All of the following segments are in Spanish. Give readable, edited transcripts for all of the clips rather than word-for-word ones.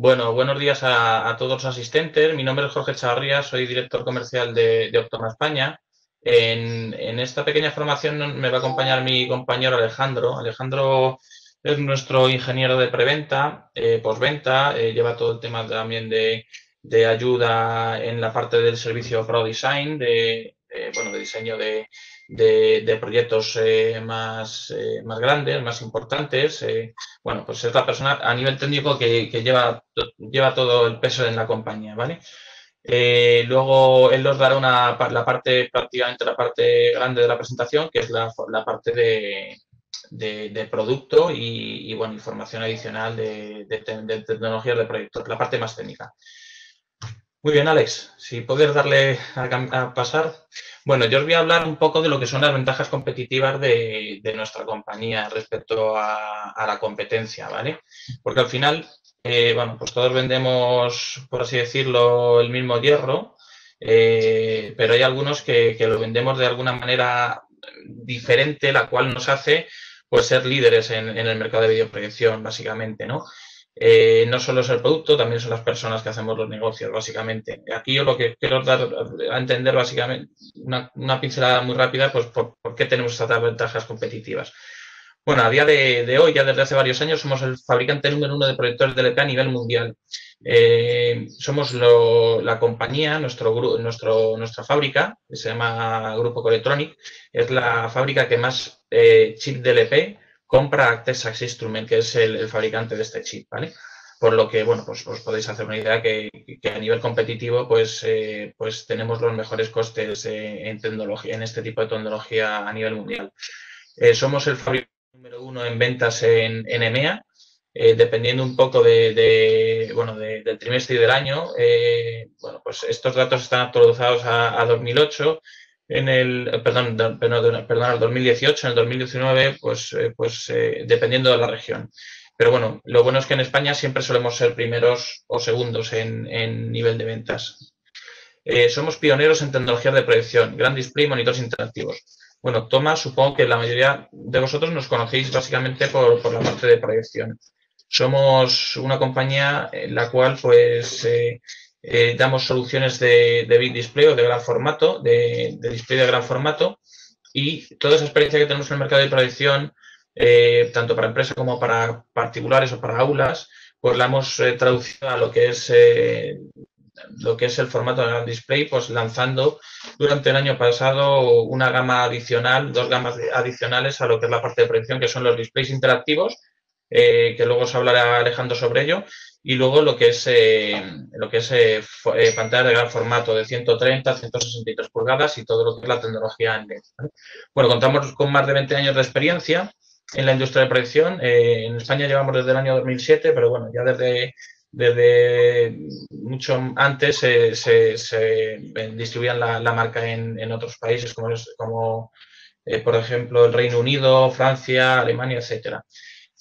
Bueno, buenos días a todos los asistentes. Mi nombre es Jorge Chavarría, soy director comercial de Optoma España. En esta pequeña formación me va a acompañar mi compañero Alejandro. Alejandro es nuestro ingeniero de preventa, postventa, lleva todo el tema también de ayuda en la parte del servicio Pro Design, de diseño de proyectos más grandes, más importantes. Bueno, pues es la persona a nivel técnico que lleva todo el peso en la compañía, ¿vale? Luego él nos dará prácticamente la parte grande de la presentación, que es la parte de producto y, bueno, información adicional de tecnologías de proyectos, la parte más técnica. Muy bien, Alex, si puedes darle a pasar. Bueno, yo os voy a hablar un poco de lo que son las ventajas competitivas de nuestra compañía respecto a la competencia, ¿vale? Porque al final, bueno, pues todos vendemos, por así decirlo, el mismo hierro, pero hay algunos que lo vendemos de alguna manera diferente, la cual nos hace pues ser líderes en el mercado de videoproyección, básicamente, ¿no? No solo es el producto, también son las personas que hacemos los negocios, básicamente. Aquí yo lo que quiero dar a entender, básicamente, una pincelada muy rápida, pues por qué tenemos estas ventajas competitivas. Bueno, a día de hoy, ya desde hace varios años, somos el fabricante número uno de proyectores de LP a nivel mundial. Somos la compañía, nuestra fábrica, que se llama Grupo Coelectronic, es la fábrica que más chip de LP compra a Texas Instruments, que es el fabricante de este chip, ¿vale? Por lo que, bueno, pues os podéis hacer una idea que a nivel competitivo, pues tenemos los mejores costes en tecnología, en este tipo de tecnología a nivel mundial. Somos el fabricante número uno en ventas en EMEA, dependiendo un poco del trimestre y del año. Bueno, pues estos datos están actualizados a 2008. Al 2018, en el 2019, dependiendo de la región. Pero bueno, lo bueno es que en España siempre solemos ser primeros o segundos en nivel de ventas. Somos pioneros en tecnologías de proyección, gran display y monitores interactivos. Bueno, Toma, supongo que la mayoría de vosotros nos conocéis básicamente por la parte de proyección. Somos una compañía en la cual damos soluciones de big display o de gran formato, de display de gran formato, y toda esa experiencia que tenemos en el mercado de proyección, tanto para empresas como para particulares o para aulas, pues la hemos traducido a lo que es el formato de gran display, pues lanzando durante el año pasado una gama adicional, dos gamas adicionales a lo que es la parte de proyección, que son los displays interactivos, que luego os hablará Alejandro sobre ello, y luego lo que es pantalla de gran formato de 130, 163 pulgadas y todo lo que es la tecnología en LED, ¿vale? Bueno, contamos con más de 20 años de experiencia en la industria de proyección. En España llevamos desde el año 2007, pero bueno, ya desde mucho antes se distribuían la marca en otros países como por ejemplo, el Reino Unido, Francia, Alemania, etcétera.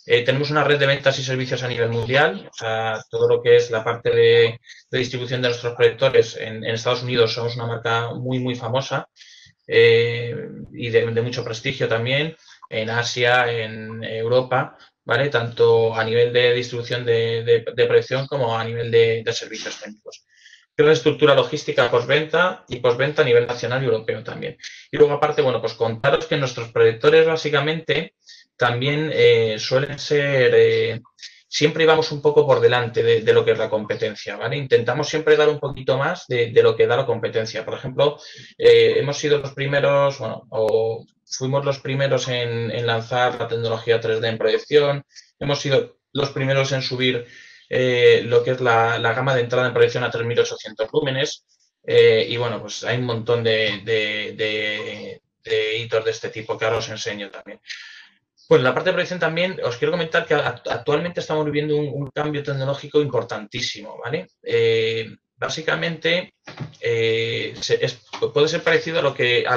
Tenemos una red de ventas y servicios a nivel mundial. O sea, todo lo que es la parte de distribución de nuestros proyectores en Estados Unidos somos una marca muy, muy famosa y de mucho prestigio también. En Asia, en Europa, ¿vale? Tanto a nivel de distribución de proyección como a nivel de servicios técnicos. Tiene estructura logística postventa y postventa a nivel nacional y europeo también. Y luego, aparte, bueno, pues contaros que nuestros proyectores básicamente también suelen ser, siempre íbamos un poco por delante de lo que es la competencia, ¿vale? Intentamos siempre dar un poquito más de lo que da la competencia. Por ejemplo, hemos sido los primeros, bueno, o fuimos los primeros en lanzar la tecnología 3D en proyección, hemos sido los primeros en subir lo que es la gama de entrada en proyección a 3800 lúmenes, y bueno, pues hay un montón de hitos de este tipo que ahora os enseño también. Pues en la parte de proyección también os quiero comentar que actualmente estamos viviendo un cambio tecnológico importantísimo, ¿vale? Básicamente puede ser parecido a lo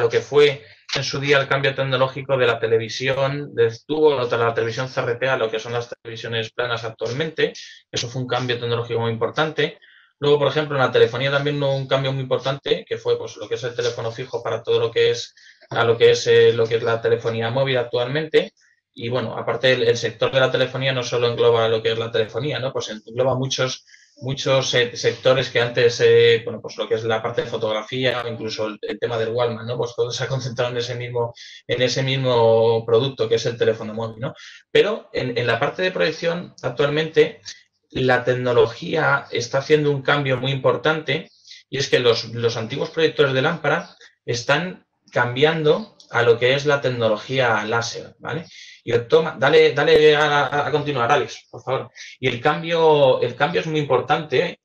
que fue en su día el cambio tecnológico de la televisión de tubo a la televisión CRT a lo que son las televisiones planas actualmente. Eso fue un cambio tecnológico muy importante. Luego, por ejemplo, en la telefonía también hubo un cambio muy importante, que fue pues lo que es el teléfono fijo para todo lo que es lo que es la telefonía móvil actualmente. Y bueno, aparte el sector de la telefonía no solo engloba lo que es la telefonía, ¿no? Pues engloba muchos sectores que antes, bueno, pues lo que es la parte de fotografía o incluso el tema del Wallman, ¿no? Pues todo se ha concentrado en ese mismo producto que es el teléfono móvil, ¿no? Pero en la parte de proyección, actualmente, la tecnología está haciendo un cambio muy importante y es que los antiguos proyectores de lámpara están cambiando a lo que es la tecnología láser, ¿vale? Y toma, dale a continuar, Alex, por favor. Y el cambio es muy importante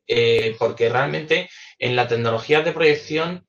porque realmente en la tecnología de proyección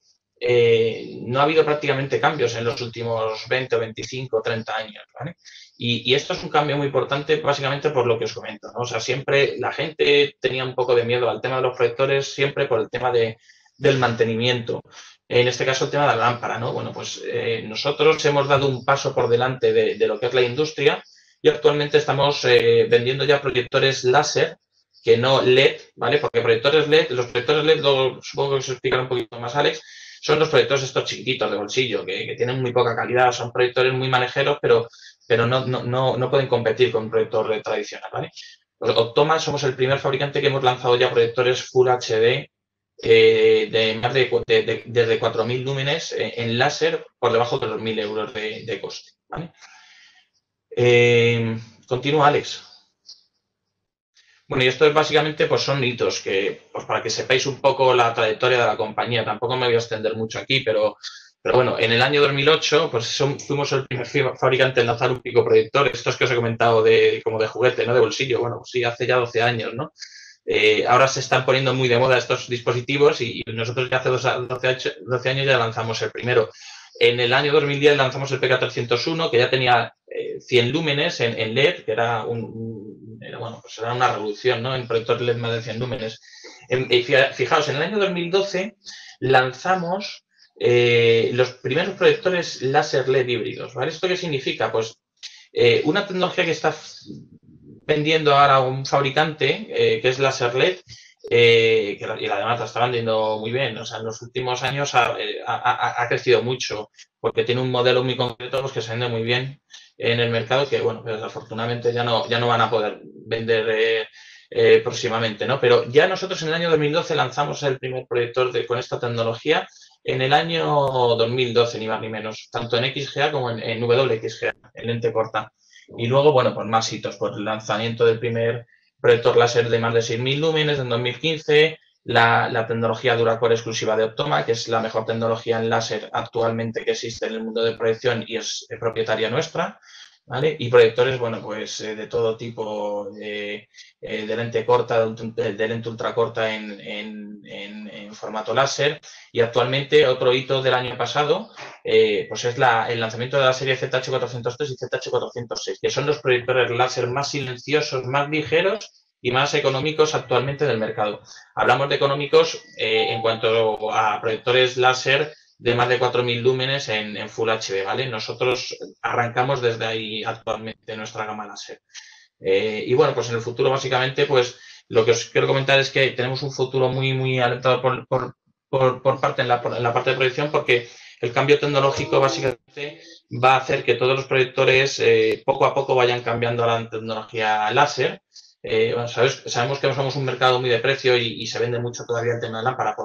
no ha habido prácticamente cambios en los últimos 20 o 25 o 30 años, ¿vale? Y esto es un cambio muy importante básicamente por lo que os comento, ¿no? O sea, siempre la gente tenía un poco de miedo al tema de los proyectores, siempre por el tema del mantenimiento. En este caso, el tema de la lámpara, ¿no? Bueno, pues nosotros hemos dado un paso por delante de lo que es la industria y actualmente estamos vendiendo ya proyectores láser que no LED, ¿vale? Porque proyectores LED, los proyectores LED, supongo que se explicará un poquito más Alex, son los proyectores estos chiquititos de bolsillo, que tienen muy poca calidad, son proyectores muy manejeros, pero no pueden competir con un proyector LED tradicional, ¿vale? Optoma somos el primer fabricante que hemos lanzado ya proyectores Full HD de más desde 4.000 lúmenes en láser por debajo de los 1.000 euros de coste, ¿vale? Continúa, Alex. Bueno, y esto es básicamente, pues son hitos que, pues para que sepáis un poco la trayectoria de la compañía, tampoco me voy a extender mucho aquí, pero bueno, en el año 2008, pues fuimos el primer fabricante en lanzar un pico proyector, estos que os he comentado como de juguete, ¿no? De bolsillo, bueno, pues sí, hace ya 12 años, ¿no? Ahora se están poniendo muy de moda estos dispositivos y nosotros ya hace 12 años ya lanzamos el primero. En el año 2010 lanzamos el PK301, que ya tenía 100 lúmenes en LED, que era bueno, pues era una revolución, ¿no? En proyectores LED más de 100 lúmenes. Fijaos, en el año 2012 lanzamos los primeros proyectores láser LED híbridos, ¿vale? ¿Esto qué significa? Pues una tecnología que está vendiendo ahora un fabricante, que es láser LED, y además la está vendiendo muy bien. O sea, en los últimos años ha crecido mucho porque tiene un modelo muy concreto pues, que se vende muy bien en el mercado que, bueno, pues, desafortunadamente ya no van a poder vender próximamente, ¿no? Pero ya nosotros en el año 2012 lanzamos el primer proyector con esta tecnología en el año 2012, ni más ni menos, tanto en XGA como en WXGA, en lente corta. Y luego, bueno, pues más hitos, pues el lanzamiento del primer proyector láser de más de 6.000 lúmenes en 2015, la tecnología Duracore exclusiva de Optoma, que es la mejor tecnología en láser actualmente que existe en el mundo de proyección y es propietaria nuestra, ¿vale? Y proyectores, bueno, pues de todo tipo, de lente corta, de lente ultracorta en formato láser. Y actualmente otro hito del año pasado, pues es el lanzamiento de la serie ZH403 y ZH406, que son los proyectores láser más silenciosos, más ligeros y más económicos actualmente del mercado. Hablamos de económicos en cuanto a proyectores láser de más de 4.000 lúmenes en Full HD, ¿vale? Nosotros arrancamos desde ahí actualmente nuestra gama láser. Y bueno, pues en el futuro básicamente, pues lo que os quiero comentar es que tenemos un futuro muy alentador por parte en la parte de proyección porque el cambio tecnológico básicamente va a hacer que todos los proyectores poco a poco vayan cambiando a la tecnología láser. Bueno, sabemos que somos un mercado muy de precio y se vende mucho todavía el tema de lámpara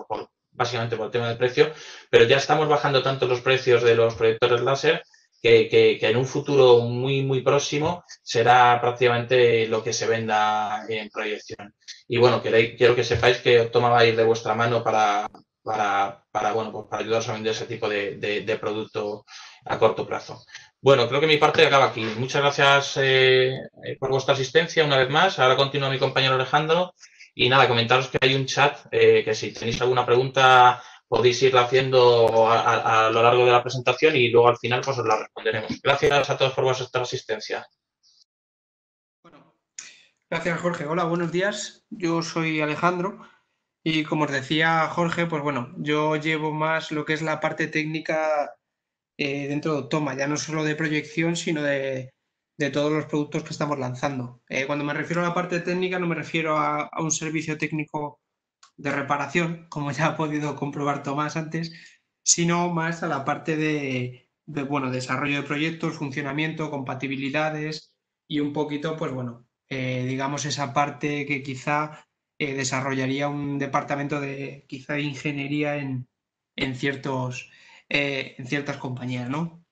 básicamente por el tema del precio, pero ya estamos bajando tanto los precios de los proyectores láser que en un futuro muy próximo será prácticamente lo que se venda en proyección. Y bueno, quiero que sepáis que Optoma va a ir de vuestra mano bueno, pues para ayudaros a vender ese tipo de producto a corto plazo. Bueno, creo que mi parte acaba aquí. Muchas gracias por vuestra asistencia una vez más. Ahora continúa mi compañero Alejandro. Y nada, comentaros que hay un chat que si tenéis alguna pregunta podéis irla haciendo a lo largo de la presentación y luego al final pues os la responderemos. Gracias a todos por vuestra asistencia. Bueno, gracias Jorge. Hola, buenos días. Yo soy Alejandro y como os decía Jorge, pues bueno, yo llevo más lo que es la parte técnica dentro de Optoma, ya no solo de proyección, sino de todos los productos que estamos lanzando. Cuando me refiero a la parte técnica, no me refiero a un servicio técnico de reparación, como ya ha podido comprobar Tomás antes, sino más a la parte bueno, desarrollo de proyectos, funcionamiento, compatibilidades y un poquito, pues bueno, digamos esa parte que quizá desarrollaría un departamento de quizá de ingeniería en ciertos, en ciertas compañías, ¿no?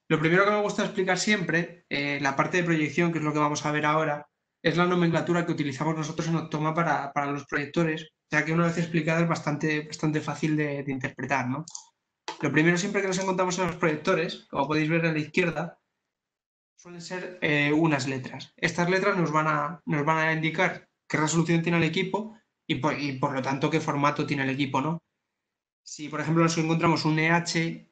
Lo primero que me gusta explicar siempre, la parte de proyección, que es lo que vamos a ver ahora, es la nomenclatura que utilizamos nosotros en Octoma para los proyectores, ya que una vez explicada es bastante fácil de interpretar, ¿no? Lo primero siempre que nos encontramos en los proyectores, como podéis ver a la izquierda, suelen ser unas letras. Estas letras nos van a indicar qué resolución tiene el equipo y por lo tanto qué formato tiene el equipo, ¿no? Si por ejemplo nos encontramos un EH,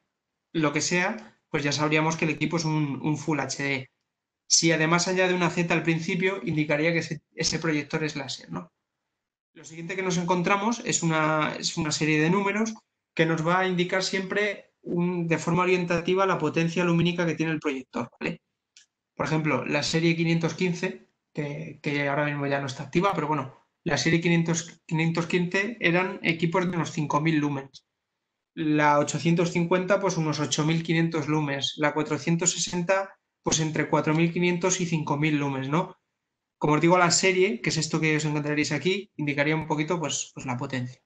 lo que sea, pues ya sabríamos que el equipo es un Full HD. Si además añade una Z al principio, indicaría que ese proyector es láser, ¿no? Lo siguiente que nos encontramos es una serie de números que nos va a indicar siempre de forma orientativa la potencia lumínica que tiene el proyector, ¿vale? Por ejemplo, la serie 515, que ahora mismo ya no está activa, pero bueno, la serie 515 eran equipos de unos 5.000 lumens. La 850, pues unos 8.500 lumens. La 460, pues entre 4.500 y 5.000 lumens, ¿no? Como os digo, la serie, que es esto que os encontraréis aquí, indicaría un poquito pues la potencia.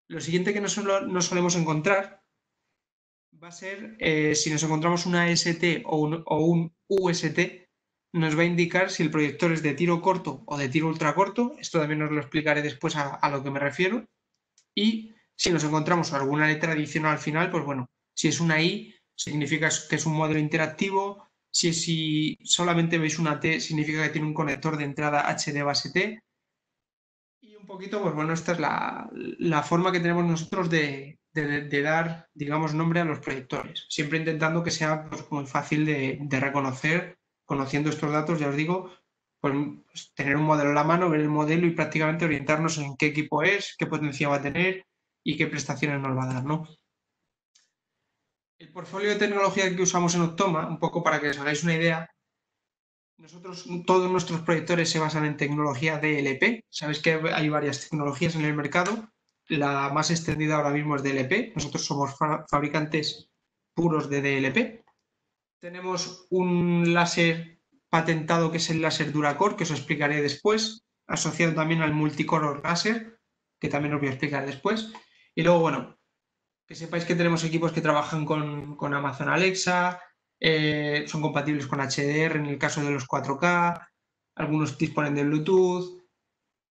Lo siguiente que no solemos encontrar va a ser, si nos encontramos una ST o un UST, nos va a indicar si el proyector es de tiro corto o de tiro ultracorto. Esto también os lo explicaré después a lo que me refiero. Y si nos encontramos alguna letra adicional al final, pues bueno, si es una I, significa que es un modelo interactivo. Si solamente veis una T, significa que tiene un conector de entrada HD base T. Y un poquito, pues bueno, esta es la forma que tenemos nosotros de dar, digamos, nombre a los proyectores. Siempre intentando que sea pues, muy fácil de reconocer, conociendo estos datos, ya os digo, pues, tener un modelo en la mano, ver el modelo y prácticamente orientarnos en qué equipo es, qué potencia va a tener y qué prestaciones nos va a dar, ¿no? El portfolio de tecnología que usamos en Octoma, un poco para que os hagáis una idea, nosotros, todos nuestros proyectores se basan en tecnología DLP. Sabéis que hay varias tecnologías en el mercado. La más extendida ahora mismo es DLP. Nosotros somos fabricantes puros de DLP. Tenemos un láser patentado que es el láser Duracore, que os explicaré después, asociado también al multicolor láser, que también os voy a explicar después. Y luego, bueno, que sepáis que tenemos equipos que trabajan con Amazon Alexa, son compatibles con HDR en el caso de los 4K, algunos disponen de Bluetooth,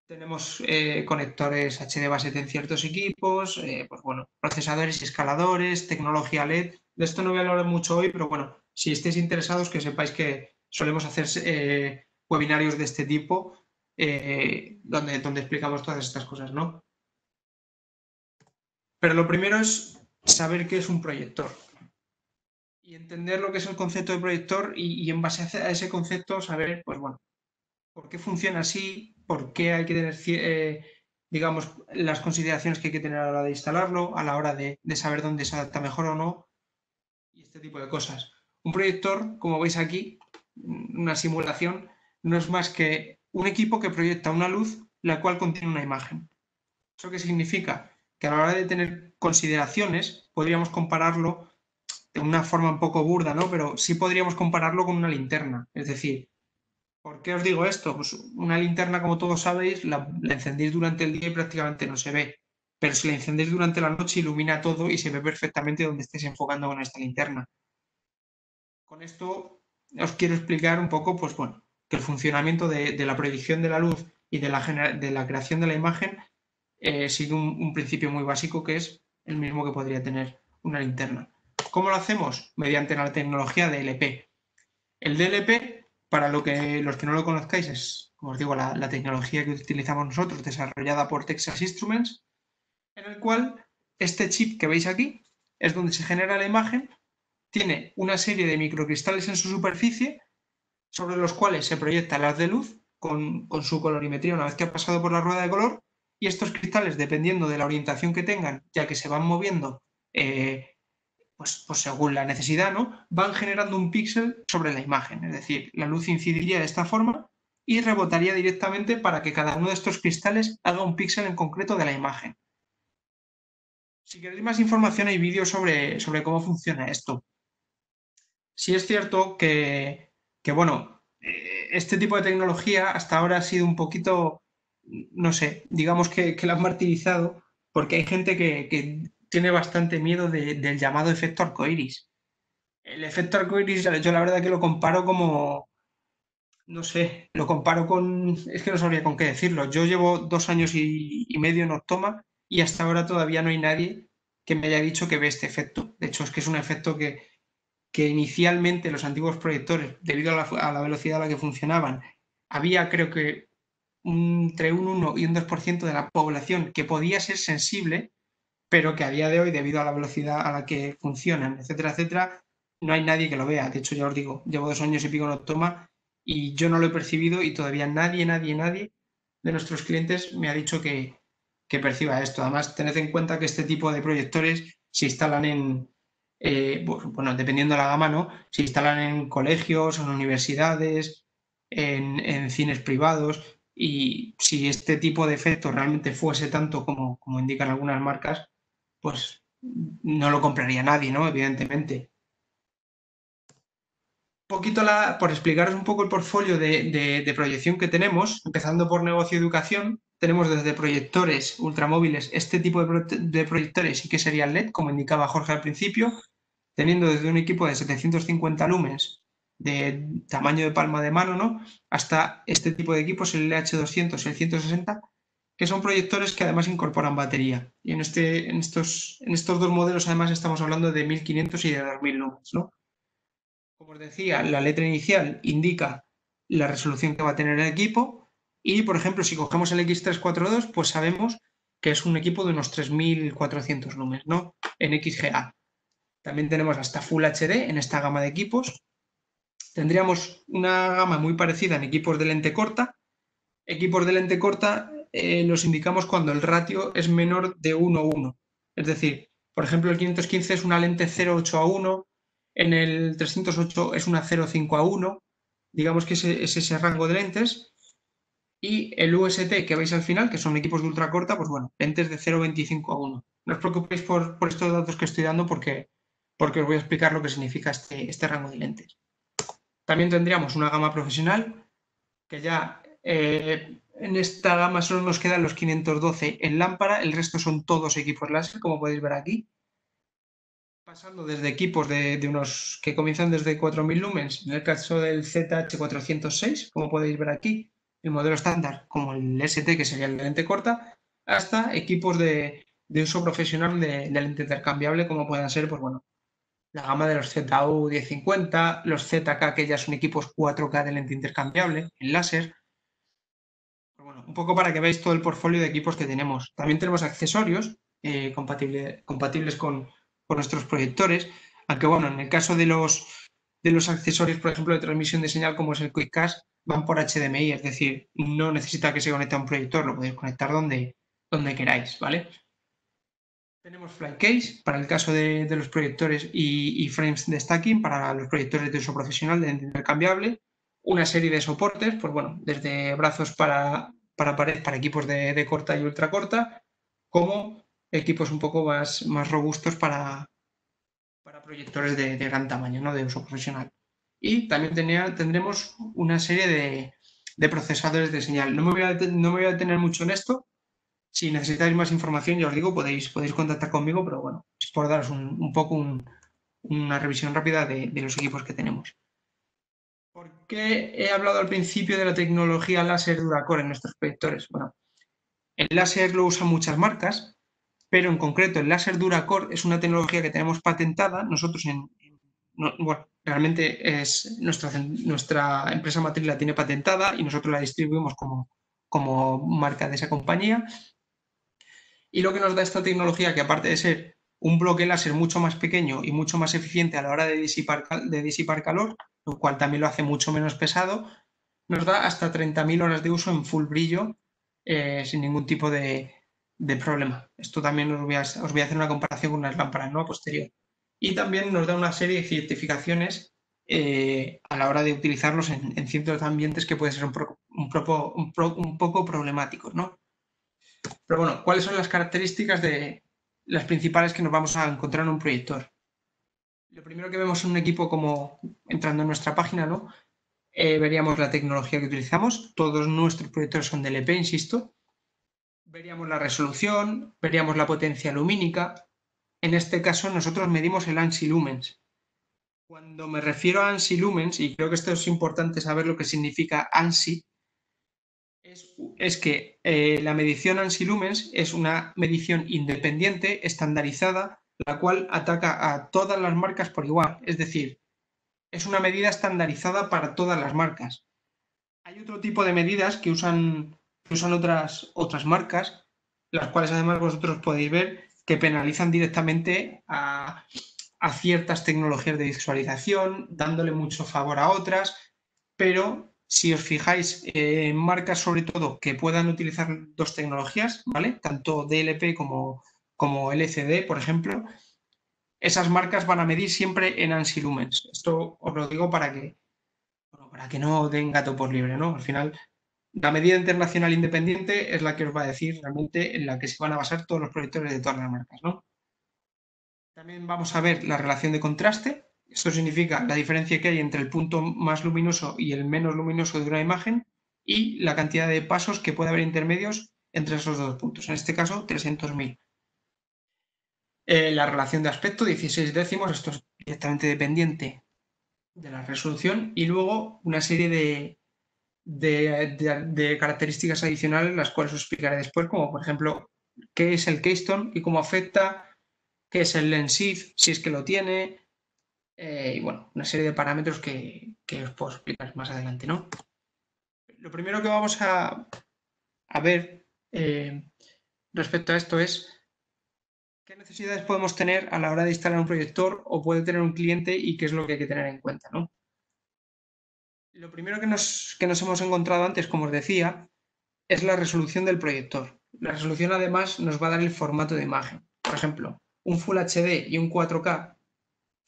tenemos conectores HD base en ciertos equipos, pues bueno, procesadores y escaladores, tecnología LED. De esto no voy a hablar mucho hoy, pero bueno, si estáis interesados, que sepáis que solemos hacer webinarios de este tipo donde explicamos todas estas cosas, ¿no? Pero lo primero es saber qué es un proyector y entender lo que es el concepto de proyector y en base a ese concepto saber, pues bueno, por qué funciona así, por qué hay que tener, digamos, las consideraciones que hay que tener a la hora de instalarlo, a la hora de saber dónde se adapta mejor o no y este tipo de cosas. Un proyector, como veis aquí, una simulación, no es más que un equipo que proyecta una luz la cual contiene una imagen. ¿Eso qué significa? Que a la hora de tener consideraciones podríamos compararlo de una forma un poco burda, ¿no? Pero sí podríamos compararlo con una linterna. Es decir, ¿por qué os digo esto? Pues una linterna, como todos sabéis, la encendéis durante el día y prácticamente no se ve. Pero si la encendéis durante la noche, ilumina todo y se ve perfectamente donde estéis enfocando con esta linterna. Con esto os quiero explicar un poco, pues bueno, que el funcionamiento de la predicción de la luz y de la creación de la imagen sigue un principio muy básico que es el mismo que podría tener una linterna. ¿Cómo lo hacemos? Mediante la tecnología DLP. El DLP, para los que no lo conozcáis, es, como os digo, la tecnología que utilizamos nosotros, desarrollada por Texas Instruments, en el cual este chip que veis aquí es donde se genera la imagen, tiene una serie de microcristales en su superficie sobre los cuales se proyecta el haz de luz con su colorimetría una vez que ha pasado por la rueda de color y estos cristales, dependiendo de la orientación que tengan, ya que se van moviendo pues según la necesidad, ¿no? Van generando un píxel sobre la imagen. Es decir, la luz incidiría de esta forma y rebotaría directamente para que cada uno de estos cristales haga un píxel en concreto de la imagen. Si queréis más información, hay vídeos sobre cómo funciona esto. Sí es cierto que bueno, este tipo de tecnología hasta ahora ha sido un poquito, no sé, digamos que la han martirizado porque hay gente que tiene bastante miedo del llamado efecto arcoiris. El efecto arcoiris, yo la verdad que lo comparo como, no sé, lo comparo con, es que no sabría con qué decirlo. Yo llevo 2 años y medio en Octoma y hasta ahora todavía no hay nadie que me haya dicho que ve este efecto. De hecho, es que es un efecto que inicialmente los antiguos proyectores, debido a la velocidad a la que funcionaban, había creo que entre un 1 y un 2% de la población que podía ser sensible, pero que a día de hoy, debido a la velocidad a la que funcionan, etcétera, etcétera, no hay nadie que lo vea. De hecho, ya os digo, llevo 2 años y pico en Octoma y yo no lo he percibido y todavía nadie de nuestros clientes me ha dicho que perciba esto. Además, tened en cuenta que este tipo de proyectores se instalan bueno, dependiendo de la gama, ¿no? Se instalan en colegios, en universidades, en cines privados y si este tipo de efecto realmente fuese tanto como indican algunas marcas, pues no lo compraría nadie, ¿no? Evidentemente. Por explicaros un poco el portfolio de proyección que tenemos, empezando por negocio y educación, tenemos desde proyectores ultramóviles, este tipo de proyectores sí que serían LED, como indicaba Jorge al principio, teniendo desde un equipo de 750 lumens de tamaño de palma de mano, ¿no? Hasta este tipo de equipos, el LH200 y el 160, que son proyectores que además incorporan batería. Y en estos dos modelos además estamos hablando de 1500 y de 2000 lumens, ¿no? Como os decía, la letra inicial indica la resolución que va a tener el equipo y, por ejemplo, si cogemos el X342, pues sabemos que es un equipo de unos 3400 lumens, ¿no? En XGA. También tenemos hasta Full HD en esta gama de equipos. Tendríamos una gama muy parecida en equipos de lente corta. Equipos de lente corta los indicamos cuando el ratio es menor de 1:1. Es decir, por ejemplo, el 515 es una lente 0,8:1, en el 308 es una 0,5:1. Digamos que es ese rango de lentes. Y el UST que veis al final, que son equipos de ultracorta, pues bueno, lentes de 0,25:1. No os preocupéis por estos datos que estoy dando porque os voy a explicar lo que significa este rango de lentes. También tendríamos una gama profesional, que ya en esta gama solo nos quedan los 512 en lámpara, el resto son todos equipos láser, como podéis ver aquí. Pasando desde equipos de unos que comienzan desde 4000 lumens, en el caso del ZH406, como podéis ver aquí, el modelo estándar, como el ST, que sería el de lente corta, hasta equipos de uso profesional de lente intercambiable, como puedan ser, pues bueno, la gama de los ZU 1050, los ZK, que ya son equipos 4K de lente intercambiable, en láser. Pues bueno, un poco para que veáis todo el portfolio de equipos que tenemos. También tenemos accesorios compatibles con nuestros proyectores, aunque bueno, en el caso de los accesorios, por ejemplo, de transmisión de señal, como es el QuickCast, van por HDMI, es decir, no necesita que se conecte a un proyector, lo podéis conectar donde queráis, ¿vale? Tenemos Flycase para el caso de los proyectores y frames de stacking para los proyectores de uso profesional de intercambiable. Una serie de soportes, pues bueno, desde brazos para pared, para equipos de corta y ultra corta, como equipos un poco más robustos para proyectores de gran tamaño, ¿no? De uso profesional. Y también tendremos una serie de procesadores de señal. No me voy a detener mucho en esto. Si necesitáis más información, ya os digo, podéis contactar conmigo, pero bueno, es por daros un poco una revisión rápida de los equipos que tenemos. ¿Por qué he hablado al principio de la tecnología láser Duracore en nuestros proyectores? Bueno, el láser lo usan muchas marcas, pero en concreto el láser Duracore es una tecnología que tenemos patentada. Nosotros bueno, realmente es nuestra empresa matriz la tiene patentada y nosotros la distribuimos como marca de esa compañía. Y lo que nos da esta tecnología, que aparte de ser un bloque láser mucho más pequeño y mucho más eficiente a la hora de disipar calor, lo cual también lo hace mucho menos pesado, nos da hasta 30.000 horas de uso en full brillo sin ningún tipo de problema. Esto también os voy a hacer una comparación con unas lámparas, ¿no? A posterior. Y también nos da una serie de certificaciones a la hora de utilizarlos en ciertos ambientes que pueden ser un poco problemáticos, ¿no? Pero bueno, ¿cuáles son las características las principales que nos vamos a encontrar en un proyector. Lo primero que vemos en un equipo, como entrando en nuestra página, ¿no? Veríamos la tecnología que utilizamos. Todos nuestros proyectores son DLP, insisto. Veríamos la resolución, veríamos la potencia lumínica. En este caso, nosotros medimos el ANSI lumens. Cuando me refiero a ANSI lumens, y creo que esto es importante saber lo que significa ANSI, es que la medición ANSI lumens es una medición independiente, estandarizada, la cual ataca a todas las marcas por igual. Es decir, es una medida estandarizada para todas las marcas. Hay otro tipo de medidas que usan otras marcas, las cuales además vosotros podéis ver que penalizan directamente a ciertas tecnologías de visualización, dándole mucho favor a otras, pero si os fijáis en marcas sobre todo que puedan utilizar dos tecnologías, ¿vale? Tanto DLP como LCD, por ejemplo, esas marcas van a medir siempre en ANSI lumens. Esto os lo digo para que no den gato por liebre, ¿no? Al final, la medida internacional independiente es la que os va a decir realmente en la que se van a basar todos los proyectores de todas las marcas, ¿no? También vamos a ver la relación de contraste. Esto significa la diferencia que hay entre el punto más luminoso y el menos luminoso de una imagen y la cantidad de pasos que puede haber intermedios entre esos dos puntos. En este caso, 300.000. La relación de aspecto, 16 décimos. Esto es directamente dependiente de la resolución. Y luego una serie de características adicionales, las cuales os explicaré después, como por ejemplo, qué es el keystone y cómo afecta, qué es el lens shift, si es que lo tiene, y bueno, una serie de parámetros que os puedo explicar más adelante, ¿no? Lo primero que vamos a ver respecto a esto es qué necesidades podemos tener a la hora de instalar un proyector o puede tener un cliente y qué es lo que hay que tener en cuenta, ¿no? Lo primero que nos hemos encontrado antes, como os decía, es la resolución del proyector. La resolución además nos va a dar el formato de imagen. Por ejemplo, un Full HD y un 4K,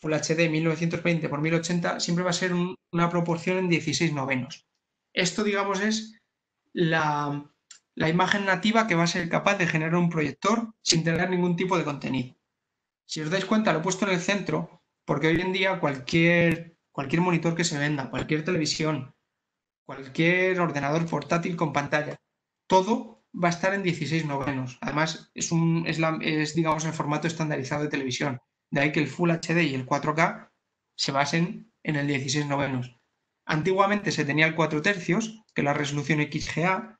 Full HD 1920 x 1080, siempre va a ser una proporción en 16 novenos. Esto, digamos, es la imagen nativa que va a ser capaz de generar un proyector sin tener ningún tipo de contenido. Si os dais cuenta, lo he puesto en el centro porque hoy en día cualquier monitor que se venda, cualquier televisión, cualquier ordenador portátil con pantalla, todo va a estar en 16 novenos. Además, es digamos, el formato estandarizado de televisión. De ahí que el Full HD y el 4K se basen en el 16 novenos. Antiguamente se tenía el 4 tercios, que es la resolución XGA,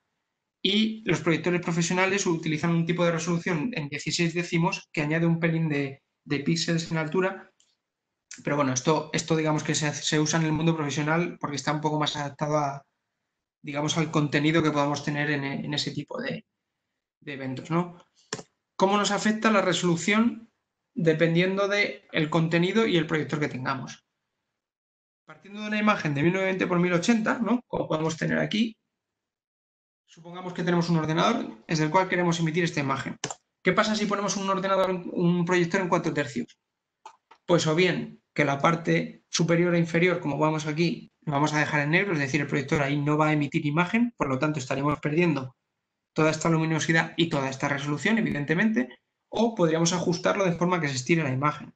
y los proyectores profesionales utilizan un tipo de resolución en 16 décimos que añade un pelín de píxeles en altura. Pero bueno, esto digamos que se usa en el mundo profesional porque está un poco más adaptado digamos, al contenido que podamos tener en ese tipo de eventos, ¿no? ¿Cómo nos afecta la resolución? Dependiendo del contenido y el proyector que tengamos. Partiendo de una imagen de 1920 x 1080, ¿no? Como podemos tener aquí, supongamos que tenemos un ordenador desde el cual queremos emitir esta imagen. ¿Qué pasa si ponemos un proyector en 4 tercios? Pues o bien que la parte superior e inferior, como vamos aquí, lo vamos a dejar en negro, es decir, el proyector ahí no va a emitir imagen, por lo tanto estaríamos perdiendo toda esta luminosidad y toda esta resolución, evidentemente, o podríamos ajustarlo de forma que se estire la imagen.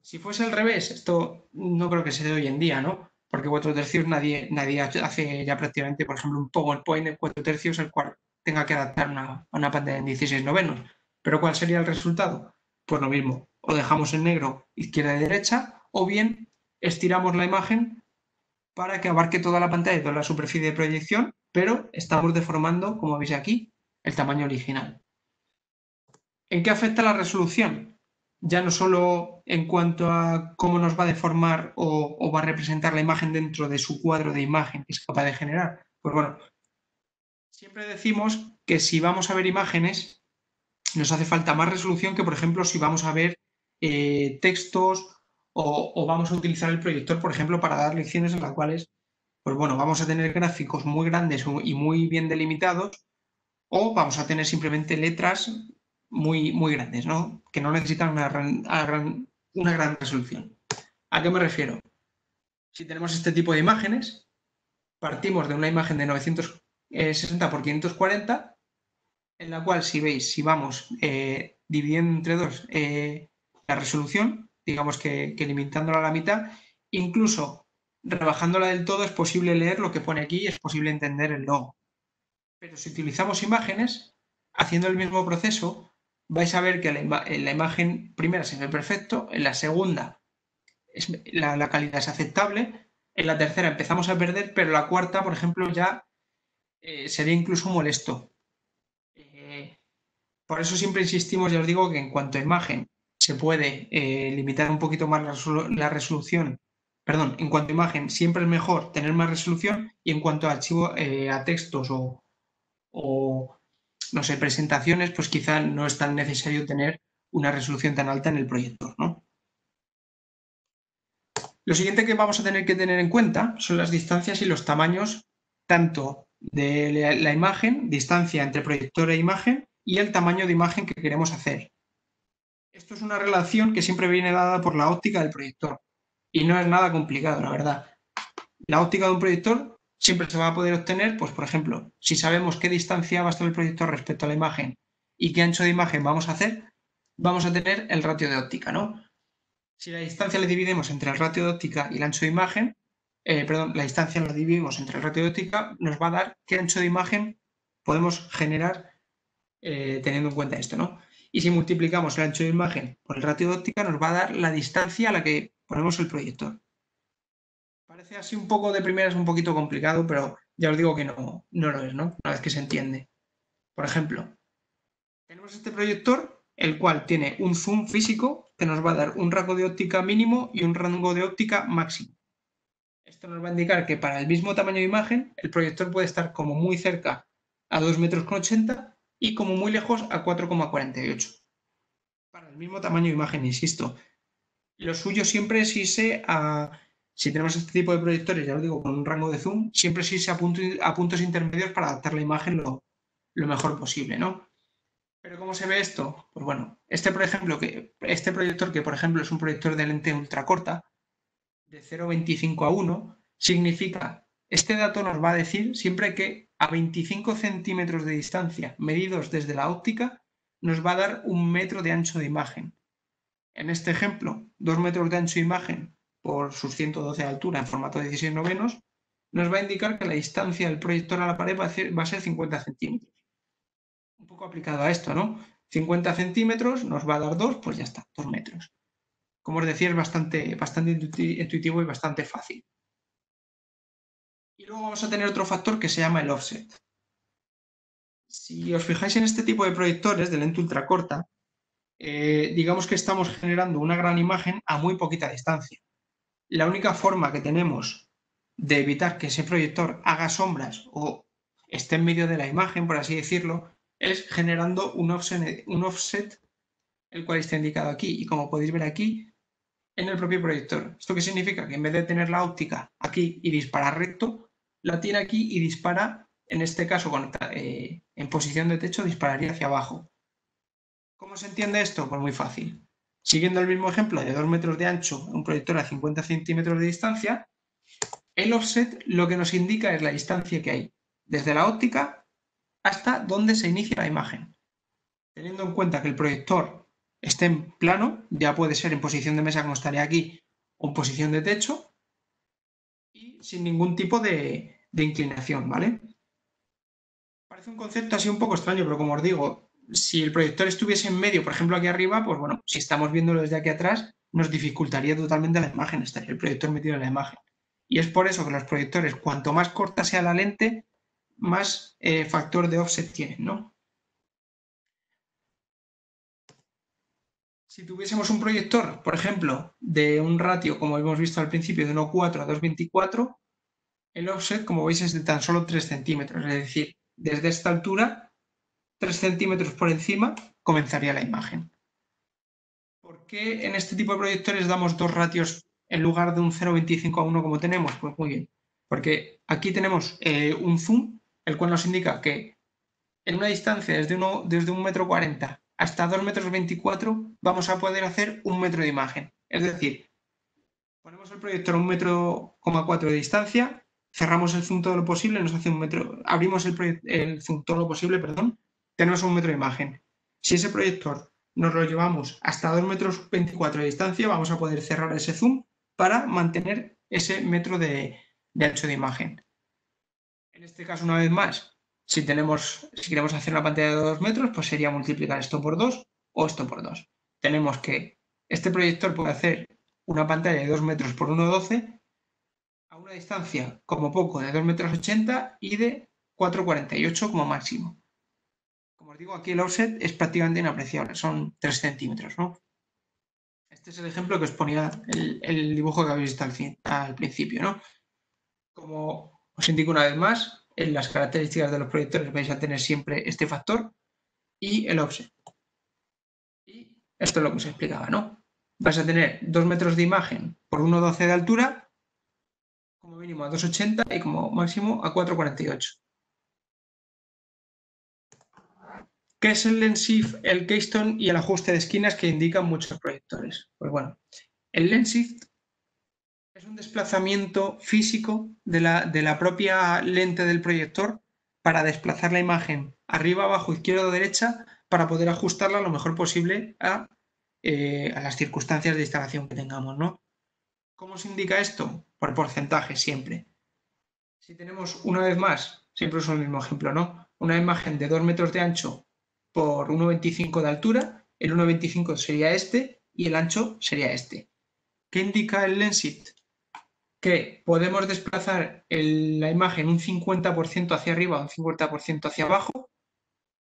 Si fuese al revés, esto no creo que se dé hoy en día, ¿no? Porque 4 tercios nadie hace ya prácticamente, por ejemplo, un PowerPoint de 4 tercios, el cual tenga que adaptar a una pantalla en 16 novenos. Pero ¿cuál sería el resultado? Pues lo mismo, o dejamos en negro izquierda y derecha, o bien estiramos la imagen para que abarque toda la pantalla y toda la superficie de proyección, pero estamos deformando, como veis aquí, el tamaño original. ¿En qué afecta la resolución? Ya no solo en cuanto a cómo nos va a deformar o va a representar la imagen dentro de su cuadro de imagen que es capaz de generar. Pues bueno, siempre decimos que si vamos a ver imágenes, nos hace falta más resolución que, por ejemplo, si vamos a ver textos o vamos a utilizar el proyector, por ejemplo, para dar lecciones en las cuales, pues bueno, vamos a tener gráficos muy grandes y muy bien delimitados, o vamos a tener simplemente letras muy, muy grandes, ¿no? Que no necesitan una gran resolución. ¿A qué me refiero? Si tenemos este tipo de imágenes, partimos de una imagen de 960 x 540, en la cual, si veis, si vamos dividiendo entre 2 la resolución, digamos que limitándola a la mitad, incluso rebajándola del todo es posible leer lo que pone aquí y es posible entender el logo. Pero si utilizamos imágenes, haciendo el mismo proceso, vais a ver que en la imagen primera se ve perfecto, en la segunda la calidad es aceptable, en la tercera empezamos a perder, pero la cuarta, por ejemplo, ya sería incluso molesto. Por eso siempre insistimos, ya os digo, que en cuanto a imagen se puede limitar un poquito más la resolución. Perdón, en cuanto a imagen siempre es mejor tener más resolución y en cuanto a archivo, a textos o, no sé, presentaciones, pues quizá no es tan necesario tener una resolución tan alta en el proyector, ¿no? Lo siguiente que vamos a tener que tener en cuenta son las distancias y los tamaños tanto de la imagen, distancia entre proyector e imagen, y el tamaño de imagen que queremos hacer. Esto es una relación que siempre viene dada por la óptica del proyector y no es nada complicado, la verdad. La óptica de un proyector siempre se va a poder obtener, pues por ejemplo, si sabemos qué distancia va a estar el proyector respecto a la imagen y qué ancho de imagen vamos a hacer, vamos a tener el ratio de óptica, ¿no? Si la distancia la dividimos entre el ratio de óptica y el ancho de imagen, perdón, la distancia la dividimos entre el ratio de óptica, nos va a dar qué ancho de imagen podemos generar teniendo en cuenta esto, ¿no? Y si multiplicamos el ancho de imagen por el ratio de óptica, nos va a dar la distancia a la que ponemos el proyector. Parece así un poco de primeras, un poquito complicado, pero ya os digo que no lo es, ¿no? Una vez que se entiende. Por ejemplo, tenemos este proyector, el cual tiene un zoom físico que nos va a dar un rango de óptica mínimo y un rango de óptica máximo. Esto nos va a indicar que para el mismo tamaño de imagen, el proyector puede estar como muy cerca a 2,80 m y como muy lejos a 4,48. Para el mismo tamaño de imagen, insisto. Lo suyo siempre es irse si tenemos este tipo de proyectores, ya os digo, con un rango de zoom, siempre es irse a puntos intermedios para adaptar la imagen lo mejor posible, ¿no? Pero ¿cómo se ve esto? Pues bueno, este proyector que por ejemplo es un proyector de lente ultracorta, de 0,25 a 1, significa, este dato nos va a decir siempre que a 25 centímetros de distancia, medidos desde la óptica, nos va a dar 1 metro de ancho de imagen. En este ejemplo, 2 metros de ancho de imagen por sus 112 de altura en formato de 16 novenos, nos va a indicar que la distancia del proyector a la pared va a ser 50 centímetros. Un poco aplicado a esto, ¿no? 50 centímetros nos va a dar 2, pues ya está, 2 metros. Como os decía, es bastante intuitivo y bastante fácil. Y luego vamos a tener otro factor que se llama el offset. Si os fijáis en este tipo de proyectores de lente ultracorta, digamos que estamos generando una gran imagen a muy poquita distancia. La única forma que tenemos de evitar que ese proyector haga sombras o esté en medio de la imagen, por así decirlo, es generando un offset, el cual está indicado aquí. Y como podéis ver aquí, en el propio proyector. ¿Esto qué significa? Que en vez de tener la óptica aquí y disparar recto, la tiene aquí y dispara, en este caso en posición de techo, dispararía hacia abajo. ¿Cómo se entiende esto? Pues muy fácil. Siguiendo el mismo ejemplo de 2 metros de ancho, un proyector a 50 centímetros de distancia, el offset lo que nos indica es la distancia que hay desde la óptica hasta donde se inicia la imagen. Teniendo en cuenta que el proyector esté en plano, ya puede ser en posición de mesa como estaría aquí o en posición de techo y sin ningún tipo de inclinación, ¿vale? Parece un concepto así un poco extraño, pero como os digo, si el proyector estuviese en medio, por ejemplo aquí arriba, pues bueno, si estamos viéndolo desde aquí atrás, nos dificultaría totalmente la imagen, estaría el proyector metido en la imagen. Y es por eso que los proyectores, cuanto más corta sea la lente, más factor de offset tienen, ¿no? Si tuviésemos un proyector, por ejemplo, de un ratio, como hemos visto al principio, de 1,4 a 2,24, el offset, como veis, es de tan solo 3 centímetros. Es decir, desde esta altura, 3 centímetros por encima, comenzaría la imagen. ¿Por qué en este tipo de proyectores damos dos ratios en lugar de un 0,25 a 1 como tenemos? Pues muy bien, porque aquí tenemos un zoom, el cual nos indica que en una distancia desde 1,40 m hasta 2,24 m vamos a poder hacer 1 metro de imagen. Es decir, ponemos el proyector a 1,4 m de distancia, cerramos el zoom todo lo posible, nos hace 1 metro, abrimos el zoom todo lo posible, perdón, tenemos 1 metro de imagen. Si ese proyector nos lo llevamos hasta 2,24 metros de distancia, vamos a poder cerrar ese zoom para mantener ese metro de ancho de imagen. En este caso, una vez más, si queremos hacer una pantalla de 2 metros, pues sería multiplicar esto por 2 o esto por 2. Tenemos que este proyector puede hacer una pantalla de 2 metros por 1,12 a una distancia como poco de 2,80 metros y de 4,48 como máximo. Como os digo, aquí el offset es prácticamente inapreciable, son 3 centímetros, ¿no? Este es el ejemplo que os ponía el dibujo que habéis visto al principio, ¿no? Como os indico una vez más, en las características de los proyectores vais a tener siempre este factor y el offset. Y esto es lo que os explicaba, ¿no? Vais a tener 2 metros de imagen por 1,12 de altura, como mínimo a 2,80 y como máximo a 4,48. ¿Qué es el lens shift, el keystone y el ajuste de esquinas que indican muchos proyectores? Pues bueno, el lens shift es un desplazamiento físico de la propia lente del proyector para desplazar la imagen arriba, abajo, izquierda o derecha para poder ajustarla lo mejor posible a las circunstancias de instalación que tengamos, ¿no? ¿Cómo se indica esto? Por porcentaje siempre. Si tenemos, una vez más, siempre uso el mismo ejemplo, ¿no? Una imagen de 2 metros de ancho por 1,25 de altura, el 1,25 sería este y el ancho sería este. ¿Qué indica el lens shift? Que podemos desplazar la imagen un 50% hacia arriba o un 50% hacia abajo.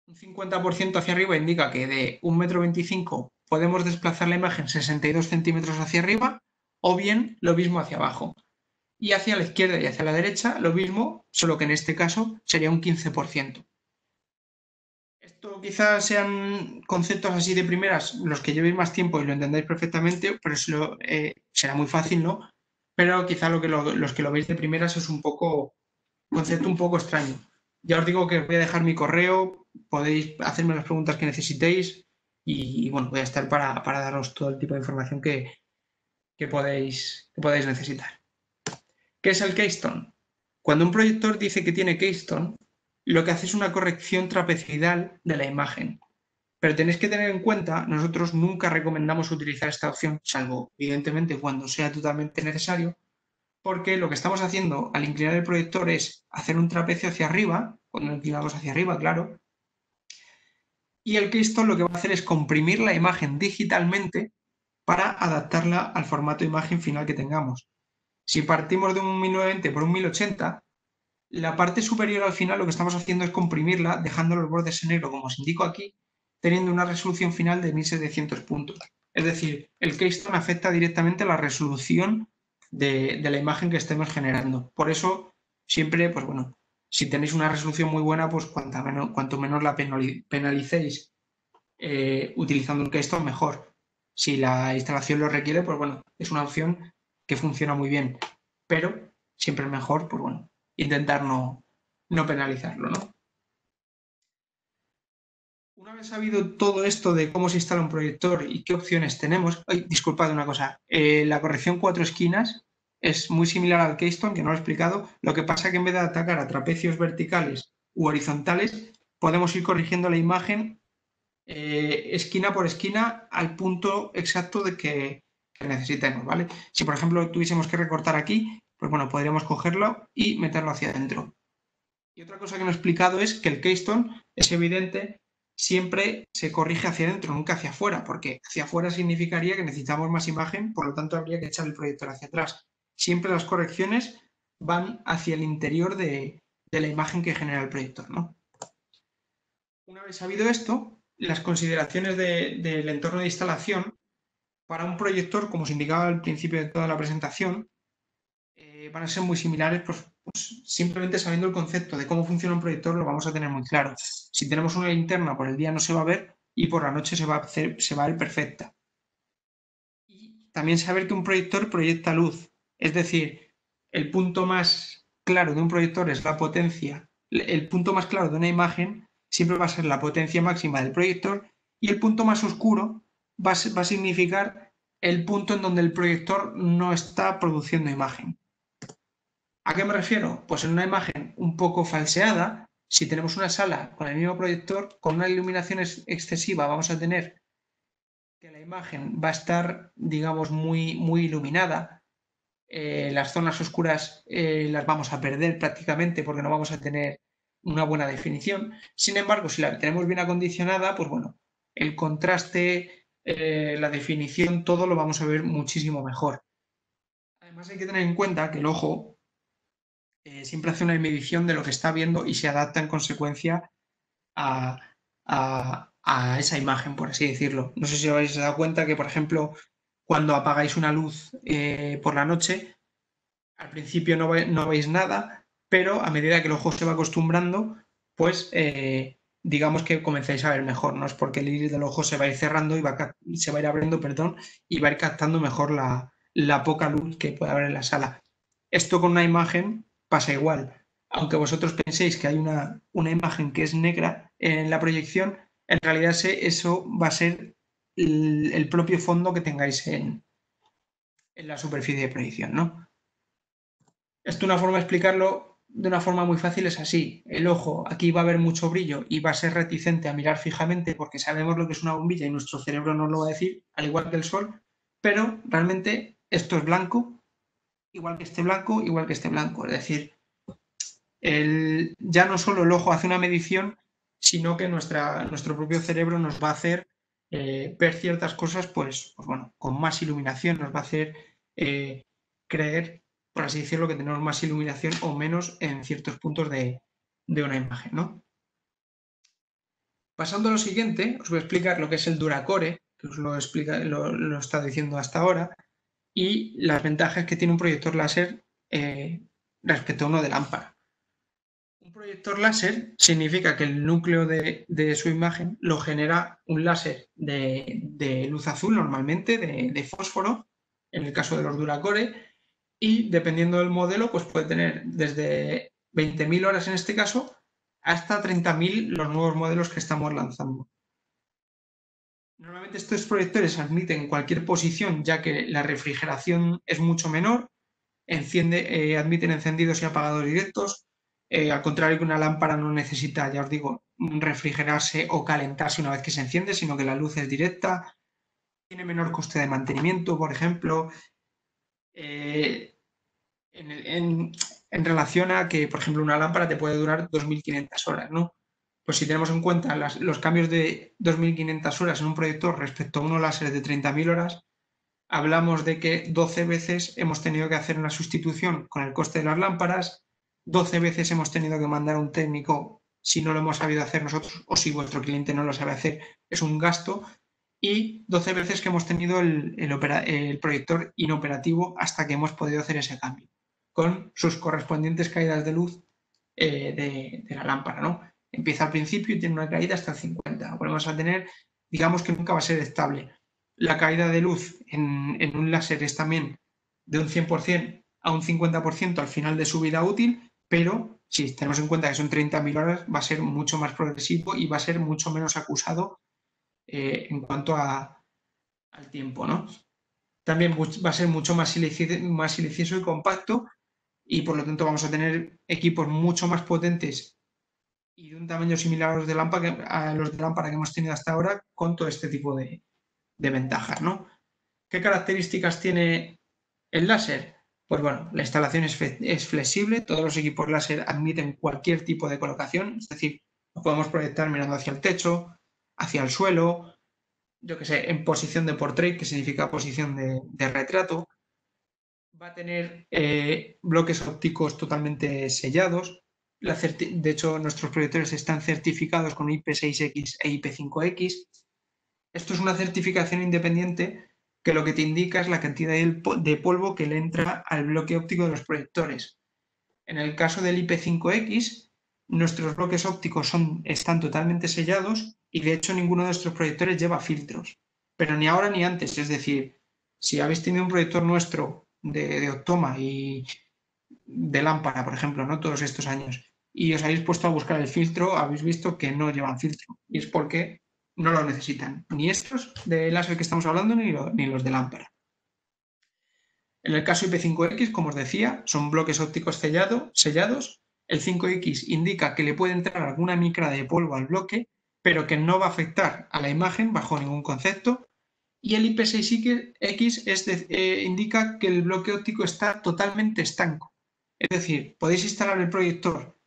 Un 50% hacia arriba indica que de 1,25 m podemos desplazar la imagen 62 centímetros hacia arriba o bien lo mismo hacia abajo. Y hacia la izquierda y hacia la derecha lo mismo, solo que en este caso sería un 15%. Esto quizás sean conceptos así de primeras, los que llevéis más tiempo y lo entendáis perfectamente, pero será muy fácil, ¿no? Pero quizá los que lo veis de primeras es un concepto un poco extraño. Ya os digo que os voy a dejar mi correo, podéis hacerme las preguntas que necesitéis y bueno, voy a estar para daros todo el tipo de información que podéis necesitar. ¿Qué es el keystone? Cuando un proyector dice que tiene keystone, lo que hace es una corrección trapezoidal de la imagen. Pero tenéis que tener en cuenta, nosotros nunca recomendamos utilizar esta opción, salvo evidentemente cuando sea totalmente necesario, porque lo que estamos haciendo al inclinar el proyector es hacer un trapecio hacia arriba, cuando inclinamos hacia arriba, claro, y el keystone lo que va a hacer es comprimir la imagen digitalmente para adaptarla al formato de imagen final que tengamos. Si partimos de un 1920 por un 1080, la parte superior al final lo que estamos haciendo es comprimirla, dejando los bordes en negro, como os indico aquí, teniendo una resolución final de 1700 puntos. Es decir, el keystone afecta directamente a la resolución de la imagen que estemos generando. Por eso, siempre, pues bueno, si tenéis una resolución muy buena, pues cuanto menos la penalicéis utilizando un keystone, mejor. Si la instalación lo requiere, pues bueno, es una opción que funciona muy bien. Pero siempre es mejor, pues bueno, intentar no penalizarlo, ¿no? Una vez sabido todo esto de cómo se instala un proyector y qué opciones tenemos, disculpad una cosa, la corrección 4 esquinas es muy similar al keystone, que no lo he explicado, lo que pasa es que en vez de atacar a trapecios verticales u horizontales, podemos ir corrigiendo la imagen esquina por esquina al punto exacto de que necesitemos, ¿vale? Si por ejemplo tuviésemos que recortar aquí, pues bueno, podríamos cogerlo y meterlo hacia adentro. Y otra cosa que no he explicado es que el keystone, es evidente, siempre se corrige hacia adentro, nunca hacia afuera, porque hacia afuera significaría que necesitamos más imagen, por lo tanto habría que echar el proyector hacia atrás. Siempre las correcciones van hacia el interior de la imagen que genera el proyector, ¿no? Una vez sabido esto, las consideraciones del entorno de instalación para un proyector, como os indicaba al principio de toda la presentación, van a ser muy similares, pues simplemente sabiendo el concepto de cómo funciona un proyector lo vamos a tener muy claro. Si tenemos una linterna por el día no se va a ver y por la noche se va a ver perfecta. Y también saber que un proyector proyecta luz, es decir, el punto más claro de un proyector es la potencia, el punto más claro de una imagen siempre va a ser la potencia máxima del proyector y el punto más oscuro va a significar el punto en donde el proyector no está produciendo imagen. ¿A qué me refiero? Pues en una imagen un poco falseada, si tenemos una sala con el mismo proyector, con una iluminación excesiva, vamos a tener que la imagen va a estar, digamos, muy iluminada. Las zonas oscuras las vamos a perder prácticamente porque no vamos a tener una buena definición. Sin embargo, si la tenemos bien acondicionada, pues bueno, el contraste, la definición, todo lo vamos a ver muchísimo mejor. Además hay que tener en cuenta que el ojo siempre hace una medición de lo que está viendo y se adapta en consecuencia a, a esa imagen, por así decirlo. No sé si os habéis dado cuenta que, por ejemplo, cuando apagáis una luz por la noche, al principio no veis nada, pero a medida que el ojo se va acostumbrando, pues digamos que comenzáis a ver mejor, ¿no? Es porque el iris del ojo se va a ir cerrando y se va a ir abriendo, perdón, y va a ir captando mejor la poca luz que puede haber en la sala. Esto con una imagen pasa igual. Aunque vosotros penséis que hay una imagen que es negra en la proyección, en realidad eso va a ser el propio fondo que tengáis en la superficie de proyección, ¿no? Esto una forma de explicarlo de una forma muy fácil es así. El ojo aquí va a haber mucho brillo y va a ser reticente a mirar fijamente porque sabemos lo que es una bombilla y nuestro cerebro nos lo va a decir, al igual que el sol, pero realmente esto es blanco, igual que este blanco, igual que este blanco. Es decir, ya no solo el ojo hace una medición, sino que nuestro propio cerebro nos va a hacer ver ciertas cosas, pues bueno, con más iluminación, nos va a hacer creer, por así decirlo, que tenemos más iluminación o menos en ciertos puntos de una imagen, ¿no? Pasando a lo siguiente, os voy a explicar lo que es el Duracore, que os lo he estado diciendo hasta ahora, y las ventajas que tiene un proyector láser respecto a uno de lámpara. Un proyector láser significa que el núcleo de su imagen lo genera un láser de luz azul normalmente, de fósforo, en el caso de los Duracore, y dependiendo del modelo, pues puede tener desde 20.000 horas en este caso hasta 30.000 los nuevos modelos que estamos lanzando. Normalmente estos proyectores admiten cualquier posición ya que la refrigeración es mucho menor, admiten encendidos y apagados directos, al contrario que una lámpara no necesita, ya os digo, refrigerarse o calentarse una vez que se enciende, sino que la luz es directa, tiene menor coste de mantenimiento, por ejemplo, eh, en relación a que, por ejemplo, una lámpara te puede durar 2.500 horas, ¿no? Pues si tenemos en cuenta los cambios de 2.500 horas en un proyector respecto a uno láser de 30.000 horas, hablamos de que 12 veces hemos tenido que hacer una sustitución con el coste de las lámparas, 12 veces hemos tenido que mandar a un técnico si no lo hemos sabido hacer nosotros o si vuestro cliente no lo sabe hacer, es un gasto, y 12 veces que hemos tenido el proyector inoperativo hasta que hemos podido hacer ese cambio, con sus correspondientes caídas de luz de la lámpara, ¿no? Empieza al principio y tiene una caída hasta el 50. Volvemos a tener, digamos que nunca va a ser estable. La caída de luz en un láser es también de un 100% a un 50% al final de su vida útil, pero si tenemos en cuenta que son 30.000 horas, va a ser mucho más progresivo y va a ser mucho menos acusado en cuanto al tiempo, ¿no? También va a ser mucho más silencioso y compacto y por lo tanto vamos a tener equipos mucho más potentes y de un tamaño similar a los de lámpara que hemos tenido hasta ahora con todo este tipo de ventajas, ¿no? ¿Qué características tiene el láser? Pues bueno, la instalación es flexible, todos los equipos láser admiten cualquier tipo de colocación, es decir, lo podemos proyectar mirando hacia el techo, hacia el suelo, yo que sé, en posición de portrait, que significa posición de retrato. Va a tener bloques ópticos totalmente sellados. De hecho, nuestros proyectores están certificados con IP6X e IP5X. Esto es una certificación independiente que lo que te indica es la cantidad de polvo que le entra al bloque óptico de los proyectores. En el caso del IP5X, nuestros bloques ópticos están totalmente sellados y de hecho ninguno de nuestros proyectores lleva filtros, pero ni ahora ni antes. Es decir, si habéis tenido un proyector nuestro de Octoma y de lámpara, por ejemplo, ¿no? Todos estos años, y os habéis puesto a buscar el filtro, habéis visto que no llevan filtro. Y es porque no lo necesitan, ni estos de láser que estamos hablando, ni los de lámpara. En el caso IP5X, como os decía, son bloques ópticos sellados. El 5X indica que le puede entrar alguna micra de polvo al bloque, pero que no va a afectar a la imagen bajo ningún concepto. y el IP6X indica que el bloque óptico está totalmente estanco. Es decir, podéis instalar el proyector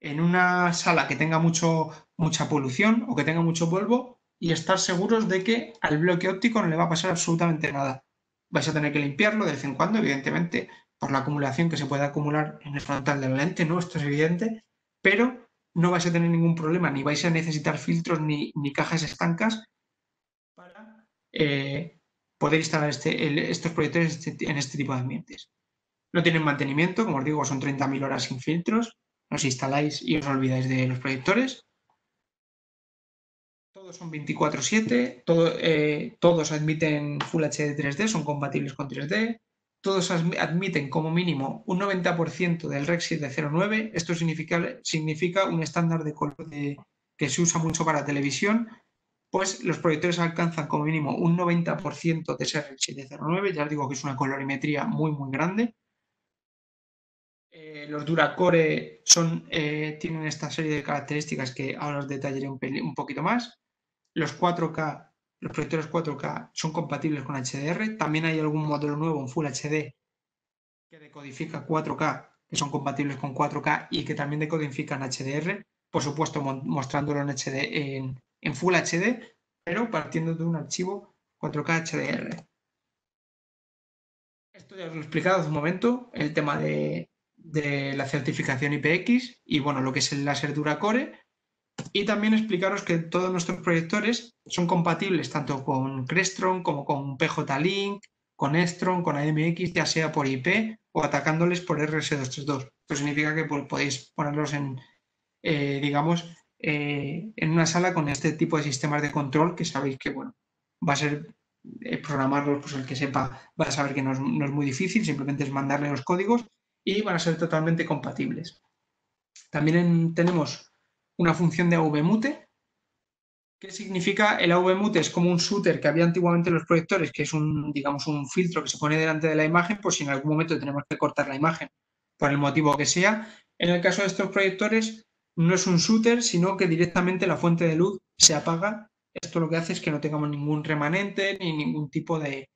en una sala que tenga mucha polución o que tenga mucho polvo y estar seguros de que al bloque óptico no le va a pasar absolutamente nada. Vais a tener que limpiarlo de vez en cuando, evidentemente, por la acumulación que se puede acumular en el frontal de la lente, ¿no? Esto es evidente, pero no vais a tener ningún problema, ni vais a necesitar filtros ni cajas estancas para poder instalar estos proyectores en este tipo de ambientes. No tienen mantenimiento, como os digo, son 30.000 horas sin filtros. Os instaláis y os olvidáis de los proyectores. Todos son 24/7, todos admiten Full HD 3D, son compatibles con 3D. Todos admiten como mínimo un 90% del Rec 709. Esto significa un estándar de color que se usa mucho para televisión. Pues los proyectores alcanzan como mínimo un 90% de ese Rec 709. Ya os digo que es una colorimetría muy, muy grande. Los Duracore tienen esta serie de características que ahora os detallaré un poquito más. Los 4K, los proyectores 4K son compatibles con HDR. También hay algún modelo nuevo en Full HD que decodifica 4K, que son compatibles con 4K y que también decodifican HDR. Por supuesto, mostrándolo en Full HD, pero partiendo de un archivo 4K HDR. Esto ya os lo he explicado hace un momento, el tema de la certificación IPX y bueno, lo que es el láser Duracore. Y también explicaros que todos nuestros proyectores son compatibles tanto con Crestron como con PJ-Link, con Estron, con AMX, ya sea por IP o atacándoles por RS232. Esto significa que podéis ponerlos en una sala con este tipo de sistemas de control que sabéis que, bueno, va a ser programarlos, pues el que sepa va a saber que no es muy difícil, simplemente es mandarle los códigos y van a ser totalmente compatibles. También tenemos una función de AV-Mute. ¿Qué significa? El AV-Mute es como un shooter que había antiguamente en los proyectores, que es un filtro que se pone delante de la imagen por si en algún momento tenemos que cortar la imagen, por el motivo que sea. En el caso de estos proyectores no es un shooter, sino que directamente la fuente de luz se apaga. Esto lo que hace es que no tengamos ningún remanente ni ningún tipo de,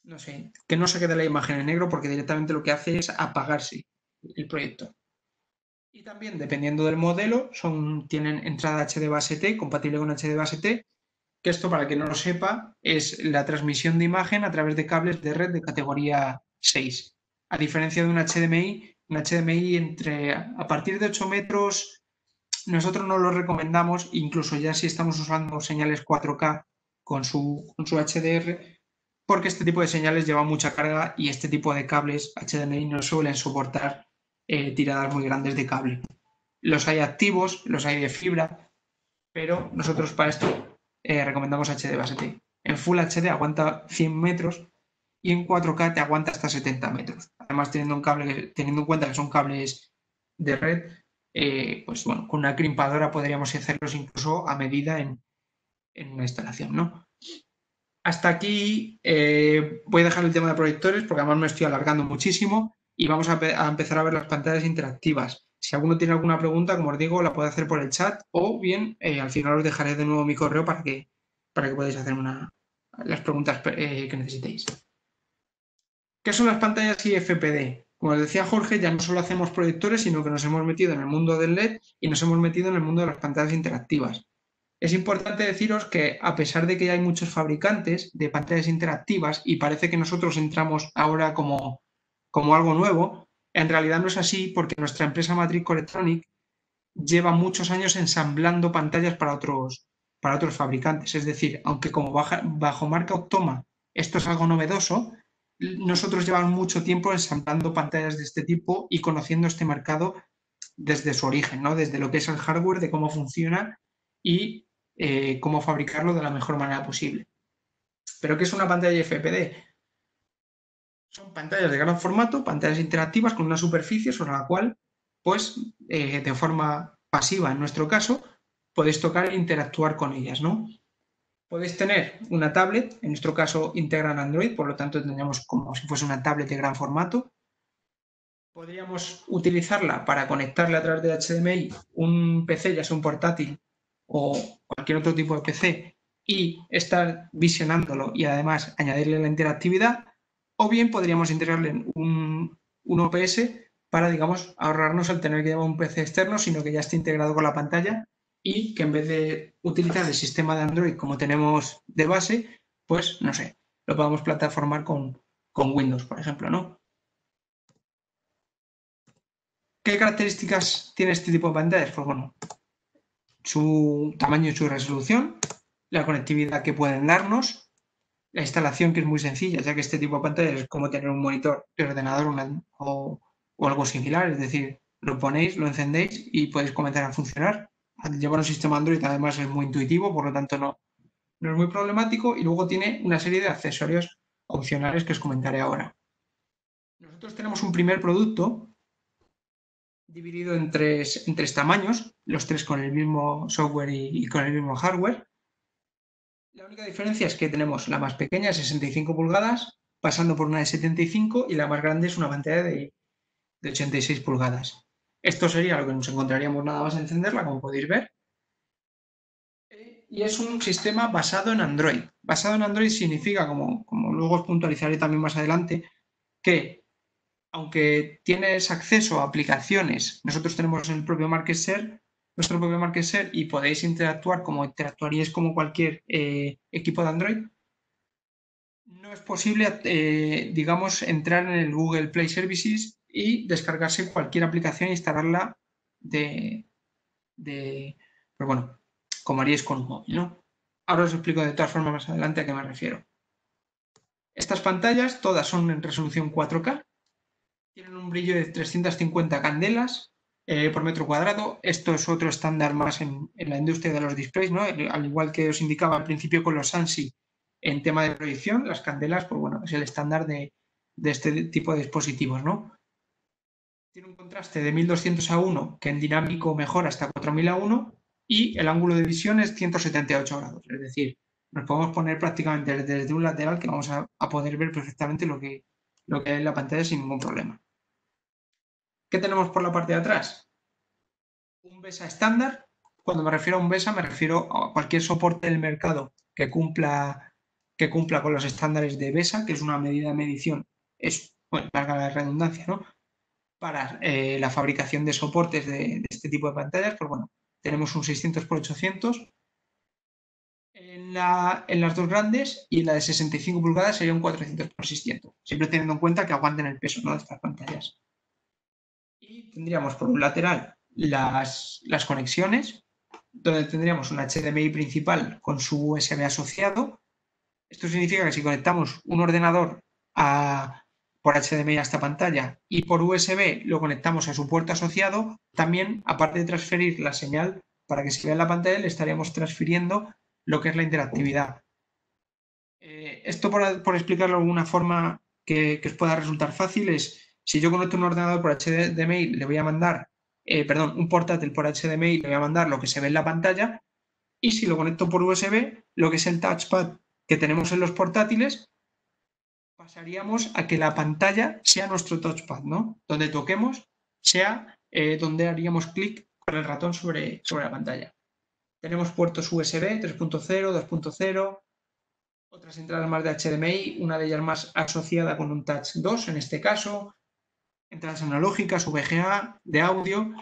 no sé, que no se quede la imagen en negro porque directamente lo que hace es apagarse el proyector. Y también, dependiendo del modelo, tienen entrada HD base T, compatible con HD base T, que esto, para que no lo sepa, es la transmisión de imagen a través de cables de red de categoría 6. A diferencia de un HDMI a partir de 8 metros, nosotros no lo recomendamos, incluso ya si estamos usando señales 4K con su HDR, porque este tipo de señales llevan mucha carga y este tipo de cables HDMI no suelen soportar tiradas muy grandes de cable. Los hay activos, los hay de fibra, pero nosotros para esto recomendamos HD base T. En Full HD aguanta 100 metros y en 4K te aguanta hasta 70 metros. Además, teniendo en cuenta que son cables de red, pues bueno, con una crimpadora podríamos hacerlos incluso a medida en una instalación, ¿no? Hasta aquí voy a dejar el tema de proyectores porque además me estoy alargando muchísimo y vamos a empezar a ver las pantallas interactivas. Si alguno tiene alguna pregunta, como os digo, la puede hacer por el chat o bien al final os dejaré de nuevo mi correo para que podáis hacer las preguntas que necesitéis. ¿Qué son las pantallas IFPD? Como os decía Jorge, ya no solo hacemos proyectores, sino que nos hemos metido en el mundo del LED y nos hemos metido en el mundo de las pantallas interactivas. Es importante deciros que, a pesar de que ya hay muchos fabricantes de pantallas interactivas y parece que nosotros entramos ahora como algo nuevo, en realidad no es así porque nuestra empresa matriz Colectronic lleva muchos años ensamblando pantallas para otros fabricantes. Es decir, aunque como bajo marca Optoma esto es algo novedoso, nosotros llevamos mucho tiempo ensamblando pantallas de este tipo y conociendo este mercado desde su origen, ¿no? Desde lo que es el hardware, de cómo funciona y cómo fabricarlo de la mejor manera posible. ¿Pero qué es una pantalla FPD? Son pantallas de gran formato, pantallas interactivas con una superficie sobre la cual, pues, de forma pasiva en nuestro caso, podéis tocar e interactuar con ellas, ¿no? Podéis tener una tablet, en nuestro caso integran Android, por lo tanto tendríamos como si fuese una tablet de gran formato. Podríamos utilizarla para conectarle a través de HDMI un PC, ya sea un portátil o cualquier otro tipo de PC y estar visionándolo y además añadirle la interactividad, o bien podríamos integrarle un OPS para, digamos, ahorrarnos el tener que llevar un PC externo, sino que ya esté integrado con la pantalla y que en vez de utilizar el sistema de Android como tenemos de base, pues, no sé, lo podamos plataformar con Windows, por ejemplo, ¿no? ¿Qué características tiene este tipo de pantallas? Pues bueno, su tamaño y su resolución, la conectividad que pueden darnos, la instalación, que es muy sencilla, ya que este tipo de pantallas es como tener un monitor de ordenador o algo similar, es decir, lo ponéis, lo encendéis y podéis comenzar a funcionar. Al llevar un sistema Android además es muy intuitivo, por lo tanto no es muy problemático, y luego tiene una serie de accesorios opcionales que os comentaré ahora. Nosotros tenemos un primer producto dividido en tres tamaños, los tres con el mismo software y con el mismo hardware. La única diferencia es que tenemos la más pequeña, de 65 pulgadas, pasando por una de 75, y la más grande es una pantalla de 86 pulgadas. Esto sería lo que nos encontraríamos nada más encenderla, como podéis ver. Y es un sistema basado en Android. Basado en Android significa, como luego os puntualizaré también más adelante, que aunque tienes acceso a aplicaciones, nosotros tenemos el propio Market Share, nuestro propio Market Share, y podéis interactuar como interactuaríais como cualquier equipo de Android. No es posible, digamos, entrar en el Google Play Services y descargarse cualquier aplicación e instalarla pues bueno, como haríais con un móvil, ¿no? Ahora os explico de todas formas más adelante a qué me refiero. Estas pantallas todas son en resolución 4K, tienen un brillo de 350 candelas por metro cuadrado. Esto es otro estándar más en la industria de los displays, ¿no? Al igual que os indicaba al principio con los ANSI en tema de proyección, las candelas, pues bueno, es el estándar de este tipo de dispositivos, ¿no? Tiene un contraste de 1200 a 1, que en dinámico mejora hasta 4000 a 1, y el ángulo de visión es 178 grados. Es decir, nos podemos poner prácticamente desde un lateral, que vamos a poder ver perfectamente lo que hay en la pantalla sin ningún problema. ¿Qué tenemos por la parte de atrás? Un BESA estándar. Cuando me refiero a un BESA, me refiero a cualquier soporte del mercado que cumpla con los estándares de BESA, que es una medida de medición, bueno, valga la redundancia, ¿no? Para la fabricación de soportes de este tipo de pantallas, pues bueno, tenemos un 600x800 en las dos grandes, y en la de 65 pulgadas sería un 400x600, siempre teniendo en cuenta que aguanten el peso, ¿no?, de estas pantallas. Y tendríamos por un lateral las conexiones, donde tendríamos un HDMI principal con su USB asociado. Esto significa que si conectamos un ordenador por HDMI a esta pantalla y por USB lo conectamos a su puerto asociado, también, aparte de transferir la señal para que se vea en la pantalla, le estaríamos transfiriendo lo que es la interactividad. Esto, por explicarlo de alguna forma que os pueda resultar fácil, es: si yo conecto un ordenador por HDMI, le voy a mandar, un portátil por HDMI, le voy a mandar lo que se ve en la pantalla, y si lo conecto por USB, lo que es el touchpad que tenemos en los portátiles, pasaríamos a que la pantalla sea nuestro touchpad, ¿no? Donde toquemos sea donde haríamos clic con el ratón sobre la pantalla. Tenemos puertos USB 3.0, 2.0, otras entradas más de HDMI, una de ellas más asociada con un Touch 2 en este caso, entradas analógicas, VGA, de audio,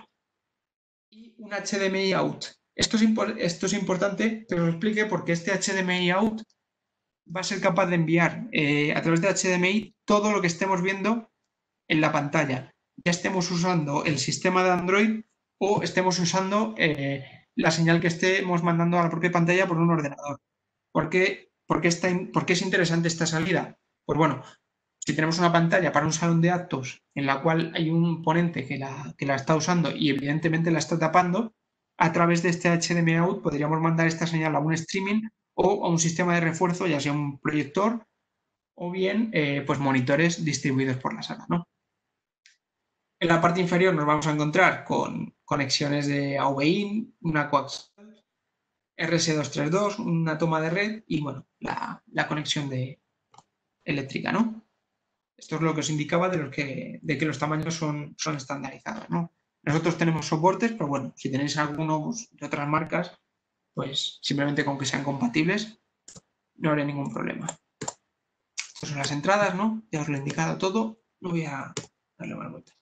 y un HDMI out. Esto es importante que os explique, porque este HDMI out va a ser capaz de enviar a través de HDMI todo lo que estemos viendo en la pantalla, ya estemos usando el sistema de Android o estemos usando la señal que estemos mandando a la propia pantalla por un ordenador. ¿Por qué es interesante esta salida? Pues bueno, si tenemos una pantalla para un salón de actos en la cual hay un ponente que la está usando y evidentemente la está tapando, a través de este HDMI out podríamos mandar esta señal a un streaming o a un sistema de refuerzo, ya sea un proyector o bien pues monitores distribuidos por la sala, ¿no? En la parte inferior nos vamos a encontrar con conexiones de AV-IN, una coaxial, RS232, una toma de red y, bueno, la conexión eléctrica, ¿no? Esto es lo que os indicaba de que los tamaños son estandarizados, ¿no? Nosotros tenemos soportes, pero bueno, si tenéis algunos de otras marcas, pues simplemente con que sean compatibles no habrá ningún problema. Estas son las entradas, ¿no? Ya os lo he indicado todo. No voy a darle más vuelta.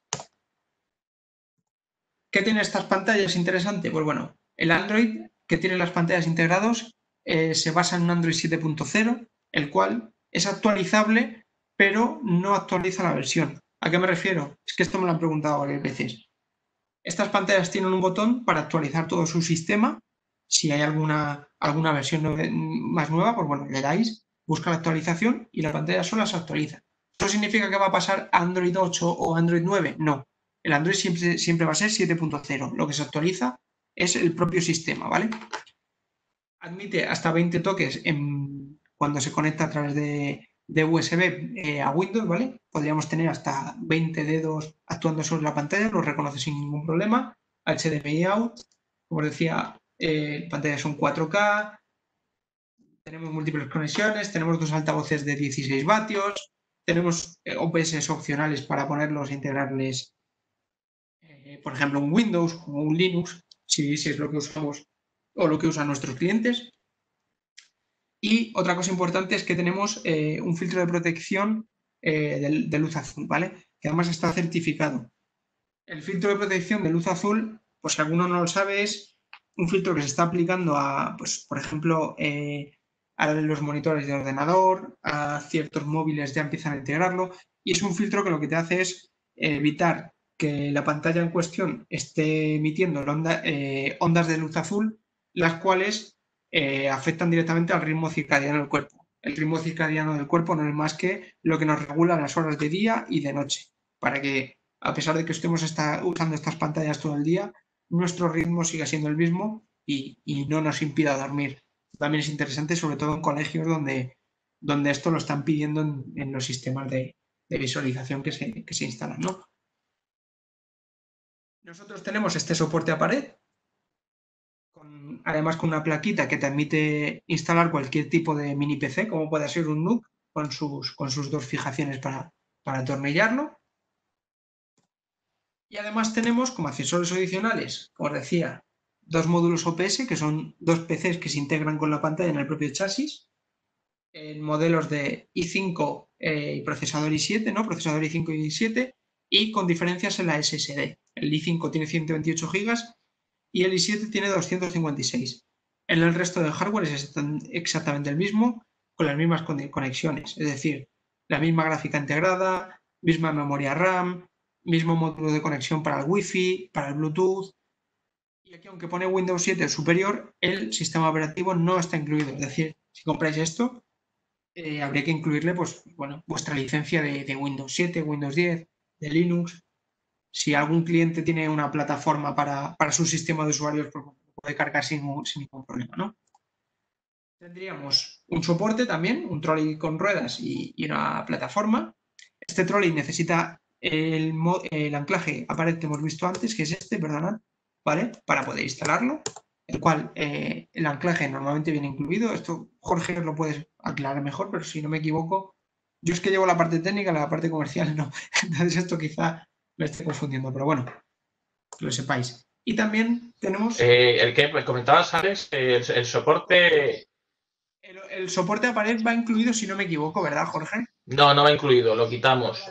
¿Qué tiene estas pantallas interesante? Pues bueno, el Android que tiene las pantallas integrados se basa en un Android 7.0, el cual es actualizable, pero no actualiza la versión. ¿A qué me refiero? Es que esto me lo han preguntado varias veces. Estas pantallas tienen un botón para actualizar todo su sistema. Si hay alguna versión más nueva, pues bueno, le dais, busca la actualización y la pantalla sola se actualiza. ¿Esto significa que va a pasar a Android 8 o Android 9? No. El Android siempre va a ser 7.0. Lo que se actualiza es el propio sistema, ¿vale? Admite hasta 20 toques cuando se conecta a través de USB a Windows, ¿vale? Podríamos tener hasta 20 dedos actuando sobre la pantalla, lo reconoce sin ningún problema. HDMI out, como os decía, pantallas son 4K, tenemos múltiples conexiones, tenemos dos altavoces de 16 vatios, tenemos OPS opcionales para ponerlos e integrarles, por ejemplo, un Windows o un Linux, si es lo que usamos o lo que usan nuestros clientes. Y otra cosa importante es que tenemos un filtro de protección de luz azul, ¿vale? Que además está certificado. El filtro de protección de luz azul, pues si alguno no lo sabe, es un filtro que se está aplicando a, pues, por ejemplo, a los monitores de ordenador, a ciertos móviles ya empiezan a integrarlo, y es un filtro que lo que te hace es evitar que la pantalla en cuestión esté emitiendo ondas de luz azul, las cuales afectan directamente al ritmo circadiano del cuerpo. El ritmo circadiano del cuerpo no es más que lo que nos regula las horas de día y de noche, para que a pesar de que estemos usando estas pantallas todo el día, nuestro ritmo siga siendo el mismo y no nos impida dormir. También es interesante, sobre todo en colegios donde esto lo están pidiendo en los sistemas de visualización que se instalan, ¿no? Nosotros tenemos este soporte a pared, además con una plaquita que te permite instalar cualquier tipo de mini PC, como puede ser un NUC, con sus dos fijaciones para atornillarlo. Y además tenemos como accesorios adicionales, como os decía, dos módulos OPS, que son dos PCs que se integran con la pantalla en el propio chasis, en modelos de i5 y procesador i7, ¿no? Procesador i5 y i7, y con diferencias en la SSD. El i5 tiene 128 GB y el i7 tiene 256. En el resto del hardware es exactamente el mismo, con las mismas conexiones, es decir, la misma gráfica integrada, misma memoria RAM, mismo módulo de conexión para el Wi-Fi, para el Bluetooth. Y aquí, aunque pone Windows 7 superior, el sistema operativo no está incluido. Es decir, si compráis esto, habría que incluirle, pues, bueno, vuestra licencia de Windows 7, Windows 10, de Linux. Si algún cliente tiene una plataforma para su sistema de usuarios, pues, puede cargar sin ningún problema, ¿no? Tendríamos un soporte también, un trolley con ruedas y una plataforma. Este trolley necesita el anclaje a pared que hemos visto antes, que es este, perdonad, ¿vale? Para poder instalarlo, el cual el anclaje normalmente viene incluido. Esto, Jorge, os lo puedes aclarar mejor, pero si no me equivoco, yo es que llevo la parte técnica, la parte comercial no. Entonces esto quizá me esté confundiendo, pero bueno, que lo sepáis. Y también tenemos... el que comentabas, Alex, el soporte... El soporte a pared va incluido, si no me equivoco, ¿verdad, Jorge? No, no va incluido, lo quitamos.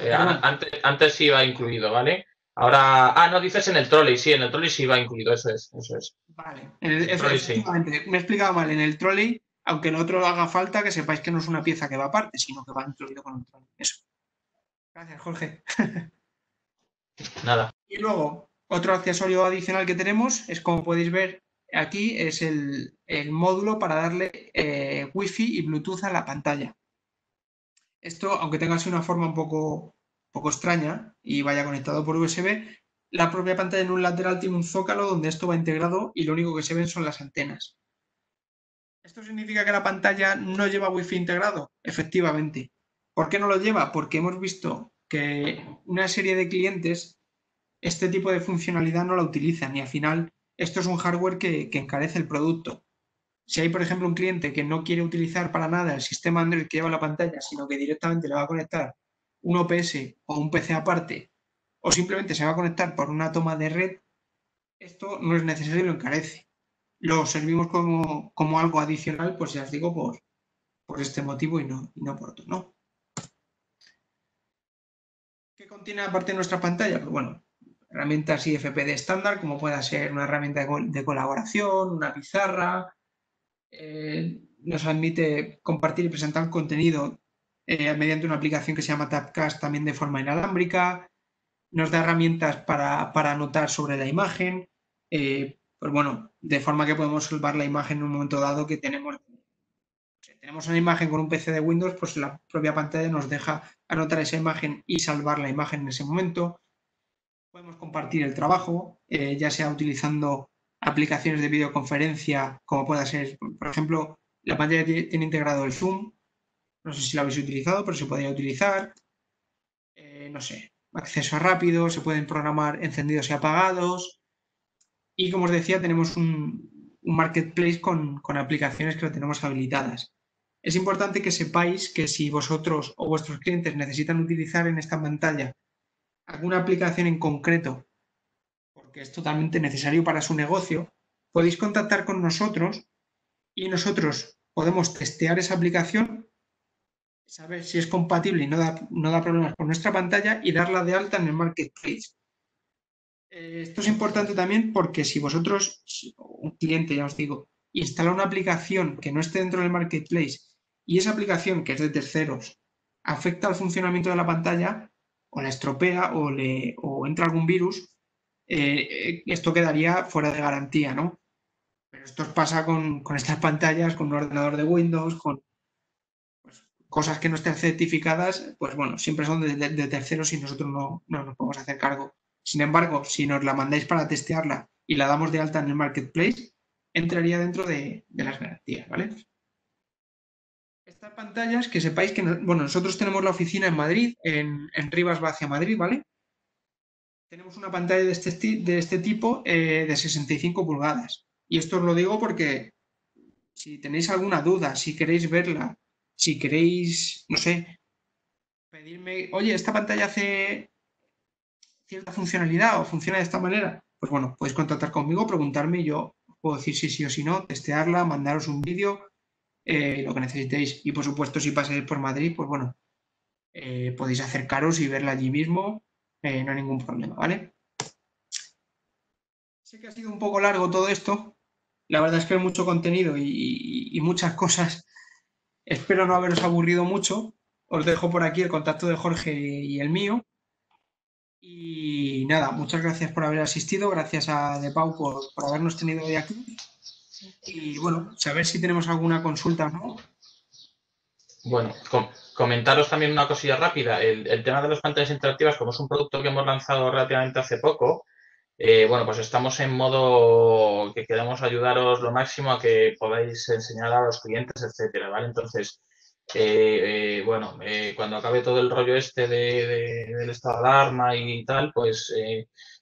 Antes sí va incluido, ¿vale? Ahora, no, dices en el trolley, sí, en el trolley sí va incluido, eso es. Vale, Efectivamente, me he explicado mal, en el trolley, aunque en otro haga falta, que sepáis que no es una pieza que va aparte, sino que va incluido con el trolley. Eso. Gracias, Jorge. Nada. Y luego, otro accesorio adicional que tenemos es, como podéis ver aquí, es el módulo para darle Wi-Fi y Bluetooth a la pantalla. Esto, aunque tenga así una forma un poco extraña y vaya conectado por USB, la propia pantalla en un lateral tiene un zócalo donde esto va integrado y lo único que se ven son las antenas. ¿Esto significa que la pantalla no lleva Wi-Fi integrado? Efectivamente. ¿Por qué no lo lleva? Porque hemos visto que una serie de clientes este tipo de funcionalidad no la utilizan y al final esto es un hardware que encarece el producto. Si hay, por ejemplo, un cliente que no quiere utilizar para nada el sistema Android que lleva la pantalla, sino que directamente le va a conectar un OPS o un PC aparte, o simplemente se va a conectar por una toma de red, esto no es necesario y lo encarece. lo servimos como algo adicional, pues ya os digo, por este motivo y no por otro, ¿no? ¿Qué contiene aparte de nuestra pantalla? Pues bueno, herramientas IFP de estándar, como pueda ser una herramienta de colaboración, una pizarra, nos admite compartir y presentar contenido mediante una aplicación que se llama Tapcast también de forma inalámbrica, nos da herramientas para anotar sobre la imagen, pues bueno, de forma que podemos salvar la imagen en un momento dado que tenemos una imagen con un PC de Windows, pues la propia pantalla nos deja anotar esa imagen y salvar la imagen en ese momento. Podemos compartir el trabajo, ya sea utilizando aplicaciones de videoconferencia, como pueda ser, por ejemplo, la pantalla tiene integrado el Zoom, no sé si lo habéis utilizado, pero se podría utilizar. No sé, acceso rápido, se pueden programar encendidos y apagados. Y como os decía, tenemos un marketplace con aplicaciones que lo tenemos habilitadas. Es importante que sepáis que si vosotros o vuestros clientes necesitan utilizar en esta pantalla alguna aplicación en concreto, porque es totalmente necesario para su negocio, podéis contactar con nosotros y nosotros podemos testear esa aplicación, saber si es compatible y no da problemas con nuestra pantalla y darla de alta en el marketplace. Esto es importante también porque si vosotros, un cliente, ya os digo, instala una aplicación que no esté dentro del marketplace y esa aplicación que es de terceros afecta al funcionamiento de la pantalla o la estropea o entra algún virus, esto quedaría fuera de garantía, ¿no? Pero esto os pasa con estas pantallas, con un ordenador de Windows, con pues, cosas que no estén certificadas, pues bueno, siempre son de terceros y nosotros no nos podemos hacer cargo. Sin embargo, si nos la mandáis para testearla y la damos de alta en el marketplace, entraría dentro de las garantías, ¿vale? Estas pantallas, que sepáis que, bueno, nosotros tenemos la oficina en Madrid, en Rivas Vacia Madrid, ¿vale? Tenemos una pantalla de este tipo de 65 pulgadas. Y esto os lo digo porque si tenéis alguna duda, si queréis verla, si queréis, no sé, pedirme, oye, esta pantalla hace cierta funcionalidad o funciona de esta manera, pues bueno, podéis contactar conmigo, preguntarme y yo os puedo decir si sí o si no, testearla, mandaros un vídeo, lo que necesitéis. Y por supuesto, si pasáis por Madrid, pues bueno, podéis acercaros y verla allí mismo, no hay ningún problema, ¿vale? Sé que ha sido un poco largo todo esto, la verdad es que hay mucho contenido y muchas cosas. Espero no haberos aburrido mucho. Os dejo por aquí el contacto de Jorge y el mío. Y nada, muchas gracias por haber asistido, gracias a De Pau por habernos tenido hoy aquí. Y bueno, saber si tenemos alguna consulta o no. Bueno, comentaros también una cosilla rápida. El tema de las pantallas interactivas, como es un producto que hemos lanzado relativamente hace poco, bueno, pues estamos en modo que queremos ayudaros lo máximo a que podáis enseñar a los clientes, etcétera, ¿vale? Entonces, bueno, cuando acabe todo el rollo este del estado de alarma y tal, pues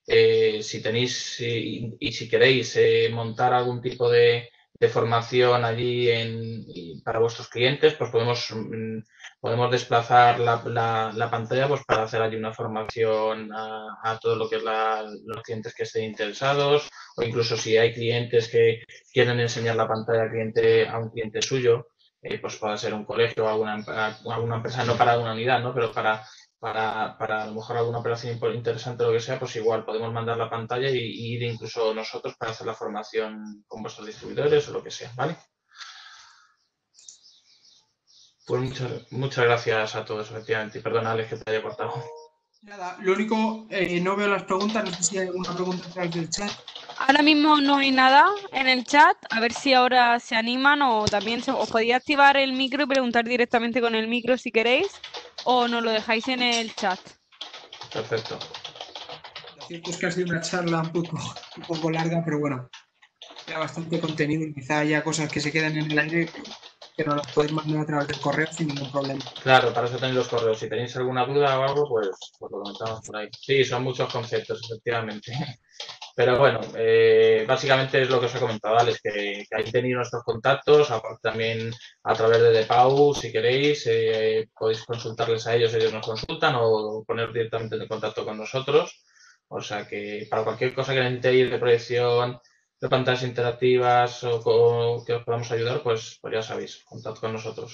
si tenéis y si queréis montar algún tipo de formación allí para vuestros clientes, pues podemos desplazar la pantalla pues para hacer allí una formación a todo lo que es los clientes que estén interesados, o incluso si hay clientes que quieren enseñar la pantalla a un cliente suyo, pues puede ser un colegio o alguna empresa, no para alguna unidad, ¿no? Pero para a lo mejor alguna operación interesante o lo que sea, pues igual podemos mandar la pantalla y ir incluso nosotros para hacer la formación con vuestros distribuidores o lo que sea, ¿vale? Pues muchas gracias a todos, efectivamente. Y perdona, Alex, que te haya cortado. Nada, lo único, no veo las preguntas, no sé si hay alguna pregunta a través del chat. Ahora mismo no hay nada en el chat, a ver si ahora se animan o también os podéis activar el micro y preguntar directamente con el micro si queréis o nos lo dejáis en el chat. Perfecto. Lo cierto es que ha sido una charla un poco larga, pero bueno, ya bastante contenido y quizá haya cosas que se quedan en el aire que nos las podéis mandar a través del correo sin ningún problema. Claro, para eso tenéis los correos. Si tenéis alguna duda o algo, pues lo comentamos por ahí. Sí, son muchos conceptos, efectivamente. Pero bueno, básicamente es lo que os he comentado, Alex, que ahí tenéis nuestros contactos, aparte también a través de Pau, si queréis, podéis consultarles a ellos nos consultan o poner directamente en contacto con nosotros. O sea que para cualquier cosa que necesitéis de proyección, de pantallas interactivas o que os podamos ayudar, pues ya sabéis, contad con nosotros.